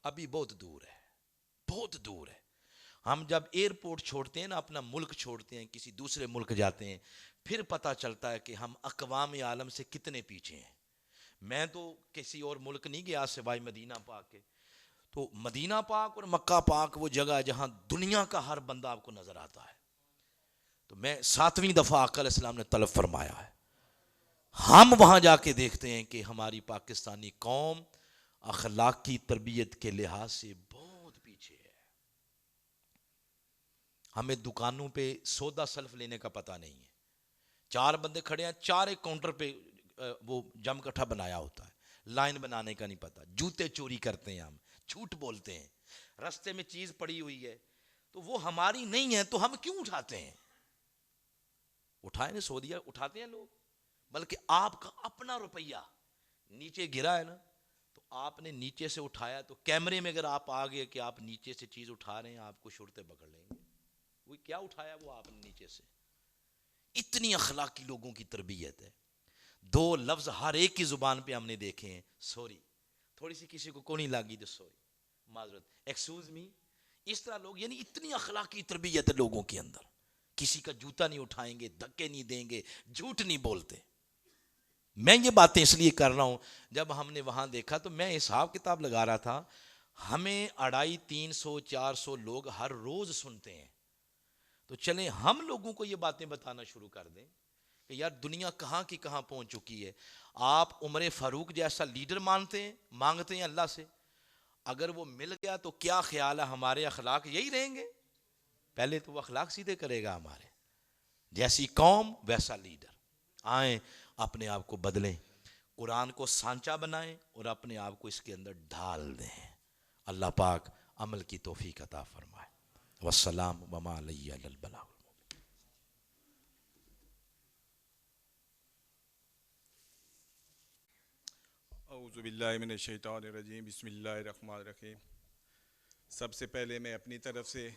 ابھی بہت دور ہے, بہت دور ہے. ہم جب ایئرپورٹ چھوڑتے ہیں نا, اپنا ملک چھوڑتے ہیں, کسی دوسرے ملک جاتے ہیں, پھر پتہ چلتا ہے کہ ہم اقوام عالم سے کتنے پیچھے ہیں. میں تو کسی اور ملک نہیں گیا سوائے مدینہ پاک کے. تو مدینہ پاک اور مکہ پاک وہ جگہ ہے جہاں دنیا کا ہر بندہ آپ کو نظر آتا ہے. تو میں 7ویں دفعہ آقا علیہ السلام نے طلب فرمایا ہے. ہم وہاں جا کے دیکھتے ہیں کہ ہماری پاکستانی قوم اخلاقی تربیت کے لحاظ سے بہت پیچھے ہے. ہمیں دکانوں پہ سودا سلف لینے کا پتہ نہیں ہے. 4 بندے کھڑے ہیں, 4 ایک کاؤنٹر پہ وہ جم کٹھا بنایا ہوتا ہے, لائن بنانے کا نہیں پتا. جوتے چوری کرتے ہیں, ہم جھوٹ بولتے ہیں. رستے میں چیز پڑی ہوئی ہے تو وہ ہماری نہیں ہے تو ہم کیوں اٹھاتے ہیں؟ اٹھائے نا, سودیا اٹھاتے ہیں لوگ, بلکہ آپ کا اپنا روپیہ نیچے گرا ہے نا تو آپ نے نیچے سے اٹھایا تو کیمرے میں اگر آپ آ گئے کہ آپ نیچے سے چیز اٹھا رہے ہیں آپ کو شرطیں پکڑ لیں گے. وہ کیا اٹھایا وہ آپ نے نیچے سے. اتنی اخلاقی لوگوں کی تربیت ہے. 2 لفظ ہر ایک کی زبان پہ ہم نے دیکھے ہیں, سوری, تھوڑی سی کسی کو کونی لگی تو سوری, معذرت, ایکسکیوز می. اس طرح لوگ, یعنی اتنی اخلاقی تربیت ہے لوگوں کے اندر. کسی کا جوتا نہیں اٹھائیں گے, دھکے نہیں دیں گے, جھوٹ نہیں بولتے. میں یہ باتیں اس لیے کر رہا ہوں, جب ہم نے وہاں دیکھا تو میں حساب کتاب لگا رہا تھا, ہمیں 250-300-400 لوگ ہر روز سنتے ہیں. تو چلیں ہم لوگوں کو یہ باتیں بتانا شروع کر دیں کہ یار دنیا کہاں کی کہاں پہنچ چکی ہے. آپ عمر فاروق جیسا لیڈر مانگتے ہیں اللہ سے, اگر وہ مل گیا تو کیا خیال ہے ہمارے اخلاق یہی رہیں گے؟ پہلے تو وہ اخلاق سیدھے کرے گا ہمارے. جیسی قوم ویسا لیڈر. آئیں اپنے آپ کو بدلیں, قرآن کو سانچہ بنائیں اور اپنے آپ کو اس کے اندر ڈھال دیں. اللہ پاک عمل کی توفیق عطا فرمائے. والسلام وما علی البلاغ. اعوذ باللہ من الشیطان الرجیم. بسم اللہ الرحمن الرحیم. سب سے پہلے میں اپنی طرف سے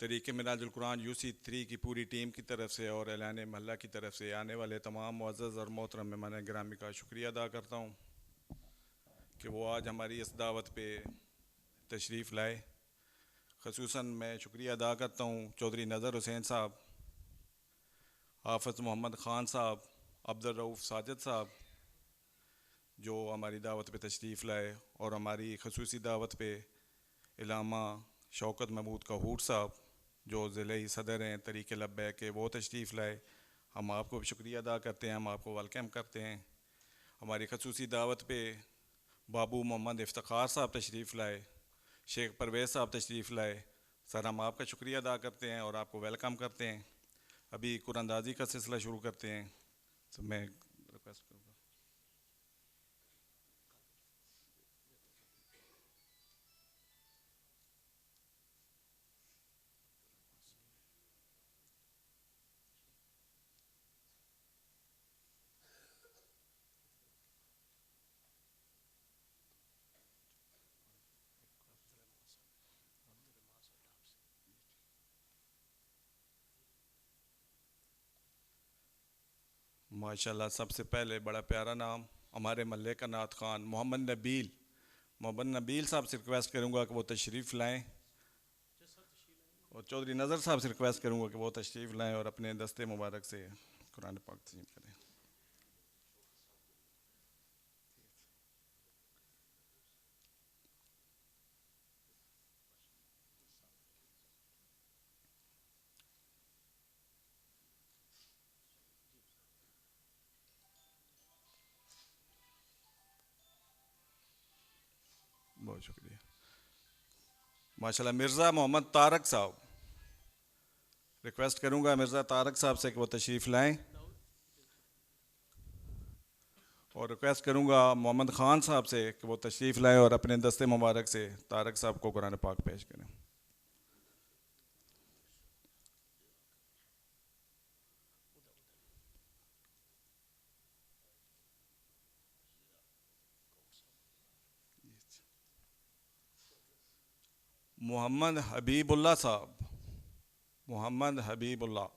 طریق معراج القرآن UC3 کی پوری ٹیم کی طرف سے اور اعلان محلہ کی طرف سے آنے والے تمام معزز اور محترم مہمان گرامی کا شکریہ ادا کرتا ہوں کہ وہ آج ہماری اس دعوت پہ تشریف لائے. خصوصاً میں شکریہ ادا کرتا ہوں چودھری نظر حسین صاحب, حافظ محمد خان صاحب, عبدالرؤف ساجد صاحب جو ہماری دعوت پہ تشریف لائے, اور ہماری خصوصی دعوت پہ علامہ شوکت محمود کہوٹ صاحب جو ضلعی صدر ہیں طریق لبیک کے, وہ تشریف لائے. ہم آپ کو بھی شکریہ ادا کرتے ہیں, ہم آپ کو ویلکم کرتے ہیں. ہماری خصوصی دعوت پہ بابو محمد افتخار صاحب تشریف لائے, شیخ پرویز صاحب تشریف لائے. سر ہم آپ کا شکریہ ادا کرتے ہیں اور آپ کو ویلکم کرتے ہیں. ابھی قرآن اندازی کا سلسلہ شروع کرتے ہیں. تو میں ریکویسٹ کروں گا. ماشاءاللہ, سب سے پہلے بڑا پیارا نام ہمارے محلے کا نعت خوان محمد نبیل. محمد نبیل صاحب سے ریکویسٹ کروں گا کہ وہ تشریف لائیں, اور چودھری نظر صاحب سے ریکویسٹ کروں گا کہ وہ تشریف لائیں اور اپنے دستے مبارک سے قرآن پاک تسلیم کریں. بہت شکریہ. ماشاءاللہ مرزا محمد طارق صاحب, ریکویسٹ کروں گا مرزا طارق صاحب سے کہ وہ تشریف لائیں, اور ریکویسٹ کروں گا محمد خان صاحب سے کہ وہ تشریف لائیں اور اپنے دستے مبارک سے طارق صاحب کو قرآن پاک پیش کریں. محمد حبیب اللہ صاحب, محمد حبیب اللہ.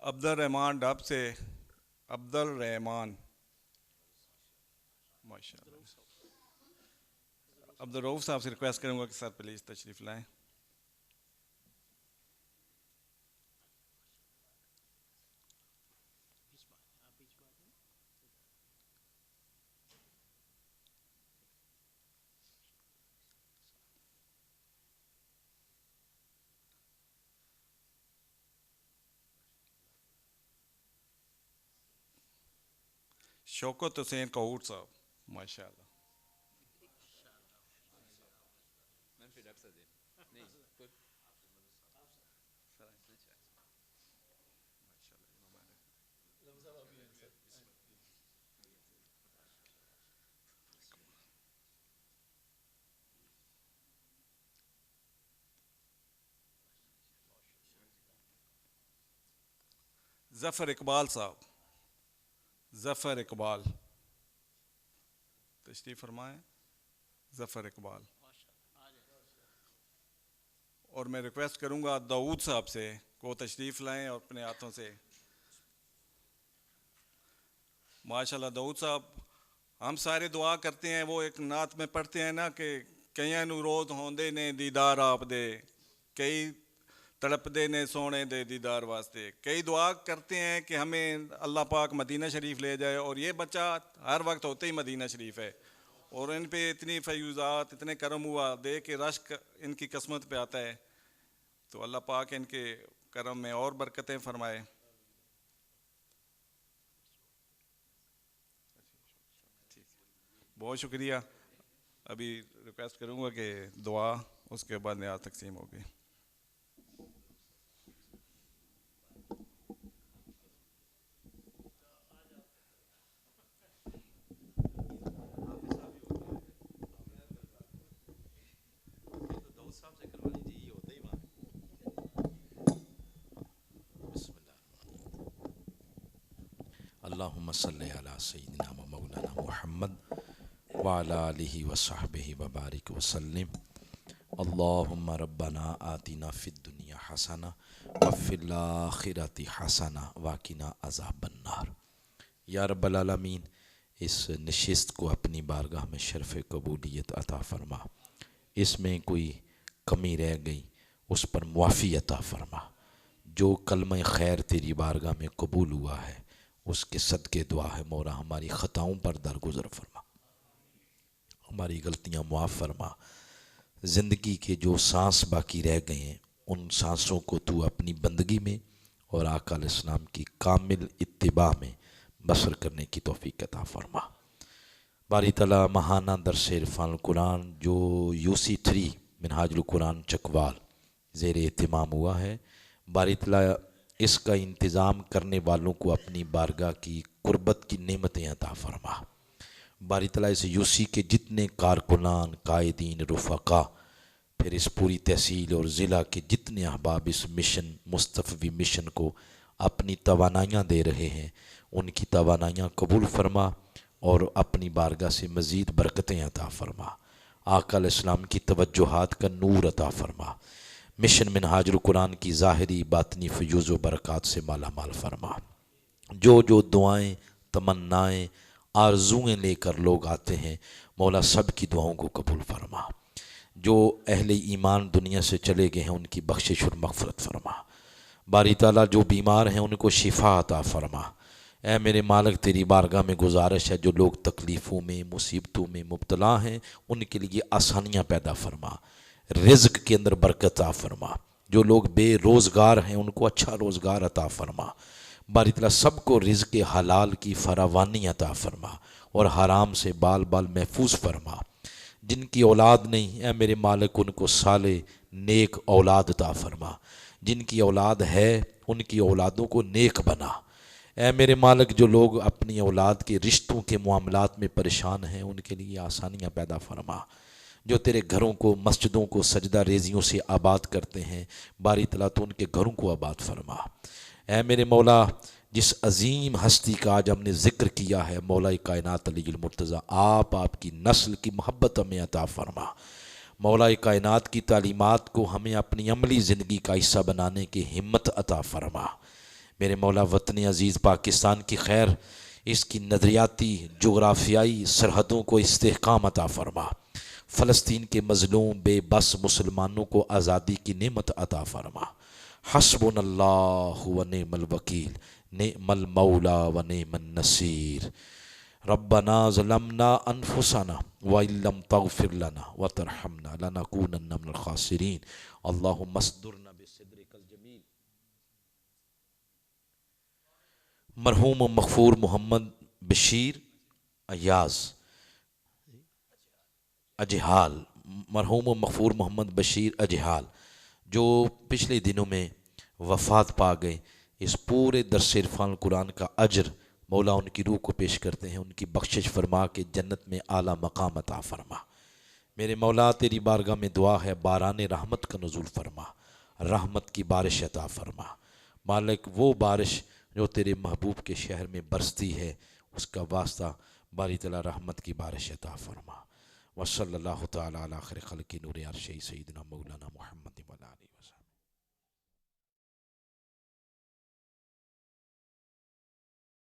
عبد الرحمان ڈب سے, عبد الرحمان, ماشاء اللہ. عبد الرؤف صاحب سے ریکویسٹ کروں گا کہ سر پلیز تشریف لائیں. شوکت حسین کہوٹ صاحب, ماشاء اللہ. ظفر اقبال صاحب, ظفر اقبال تشریف فرمائیں. ظفر اقبال. اور میں ریکویسٹ کروں گا داؤد صاحب سے کہ وہ تشریف لائیں اور اپنے ہاتھوں سے. ماشاءاللہ داؤد صاحب, ہم سارے دعا کرتے ہیں, وہ ایک نعت میں پڑھتے ہیں نا کہ کئیاں نو روز ہوندے نے دیدار آپ دے, کئی تڑپ دے نے سونے دے دیدار واسطے. کئی دعا کرتے ہیں کہ ہمیں اللہ پاک مدینہ شریف لے جائے, اور یہ بچہ ہر وقت ہوتے ہی مدینہ شریف ہے, اور ان پہ اتنی فیوزات, اتنے کرم ہوا دے کہ رشک ان کی قسمت پہ آتا ہے. تو اللہ پاک ان کے کرم میں اور برکتیں فرمائے. بہت شکریہ. ابھی ریکویسٹ کروں گا کہ دعا, اس کے بعد نیا تقسیم ہوگی. اللہم صلی علی سیدنا و مولانا محمد محمد وعلی آلہ وصحبہ وبارک وسلم اللہم ربنا آتنا فی الدنیا حسنہ وفی الآخرۃ حسنہ وقنا عذاب النار۔ یا رب العالمین، اس نشست کو اپنی بارگاہ میں شرف قبولیت عطا فرما، اس میں کوئی کمی رہ گئی اس پر معافی عطا فرما، جو کلمہ خیر تیری بارگاہ میں قبول ہوا ہے اس کے صدقے دعا ہے مولا ہماری خطاؤں پر درگزر فرما، ہماری غلطیاں معاف فرما، زندگی کے جو سانس باقی رہ گئے ہیں ان سانسوں کو تو اپنی بندگی میں اور آقا علیہ السلام کی کامل اتباع میں بسر کرنے کی توفیق عطا فرما۔ باری تعالیٰ ماہانہ درس عرفان القرآن جو UC3 منہاج القرآن چکوال زیر اہتمام ہوا ہے، باری تعالیٰ اس کا انتظام کرنے والوں کو اپنی بارگاہ کی قربت کی نعمتیں عطا فرما۔ باری تعالیٰ اس UC کے جتنے کارکنان، قائدین، رفقا، پھر اس پوری تحصیل اور ضلع کے جتنے احباب اس مشن مصطفی مشن کو اپنی توانائیاں دے رہے ہیں ان کی توانائیاں قبول فرما اور اپنی بارگاہ سے مزید برکتیں عطا فرما، آقا علیہ السلام کی توجہات کا نور عطا فرما، مشن منہاج القرآن کی ظاہری باطنی فیوز و برکات سے مالا مال فرما۔ جو دعائیں، تمنائیں، آرزوئیں لے کر لوگ آتے ہیں مولا سب کی دعاؤں کو قبول فرما، جو اہل ایمان دنیا سے چلے گئے ہیں ان کی بخشش اور مغفرت فرما، باری تعالیٰ جو بیمار ہیں ان کو شفا عطا فرما۔ اے میرے مالک تیری بارگاہ میں گزارش ہے جو لوگ تکلیفوں میں، مصیبتوں میں مبتلا ہیں ان کے لیے آسانیاں پیدا فرما، رزق کے اندر برکت عطا فرما، جو لوگ بے روزگار ہیں ان کو اچھا روزگار عطا فرما، باری تعالیٰ سب کو رزق حلال کی فراوانی عطا فرما اور حرام سے بال بال محفوظ فرما۔ جن کی اولاد نہیں اے میرے مالک ان کو صالح نیک اولاد عطا فرما، جن کی اولاد ہے ان کی اولادوں کو نیک بنا۔ اے میرے مالک جو لوگ اپنی اولاد کے رشتوں کے معاملات میں پریشان ہیں ان کے لیے آسانیاں پیدا فرما، جو تیرے گھروں کو مسجدوں کو سجدہ ریزیوں سے آباد کرتے ہیں باری تعالیٰ تو ان کے گھروں کو آباد فرما۔ اے میرے مولا جس عظیم ہستی کا آج ہم نے ذکر کیا ہے مولا کائنات علی المرتضیٰ، آپ کی نسل کی محبت ہمیں عطا فرما، مولا کائنات کی تعلیمات کو ہمیں اپنی عملی زندگی کا حصہ بنانے کی ہمت عطا فرما۔ میرے مولا وطن عزیز پاکستان کی خیر، اس کی نظریاتی جغرافیائی سرحدوں کو استحکام عطا فرما، فلسطین کے مظلوم بے بس مسلمانوں کو آزادی کی نعمت عطا فرما۔ حسبنا اللہ و نعم الوکیل، نعم المولا و نعم النصیر۔ ربنا ظلمنا انفسنا وان لم تغفر لنا وترحمنا لنکونن من الخاسرین۔ اللہم اصدرنا بصدرک الجمیل۔ مرحوم و مغفور محمد بشیر ایاز اجہال، مرحوم و مغفور محمد بشیر اجہال جو پچھلے دنوں میں وفات پا گئے، اس پورے درس عرفان قرآن کا اجر مولا ان کی روح کو پیش کرتے ہیں، ان کی بخشش فرما کے جنت میں اعلیٰ مقام عطا فرما۔ میرے مولا تیری بارگاہ میں دعا ہے باران رحمت کا نزول فرما، رحمت کی بارش عطا فرما، مالک وہ بارش جو تیرے محبوب کے شہر میں برستی ہے اس کا واسطہ باری تعالیٰ رحمت کی بارش عطا فرما۔ وصلی اللہ تعالیٰ علی خیر خلق نور عرش سیدنا مولانا محمد و علیہ وسلم۔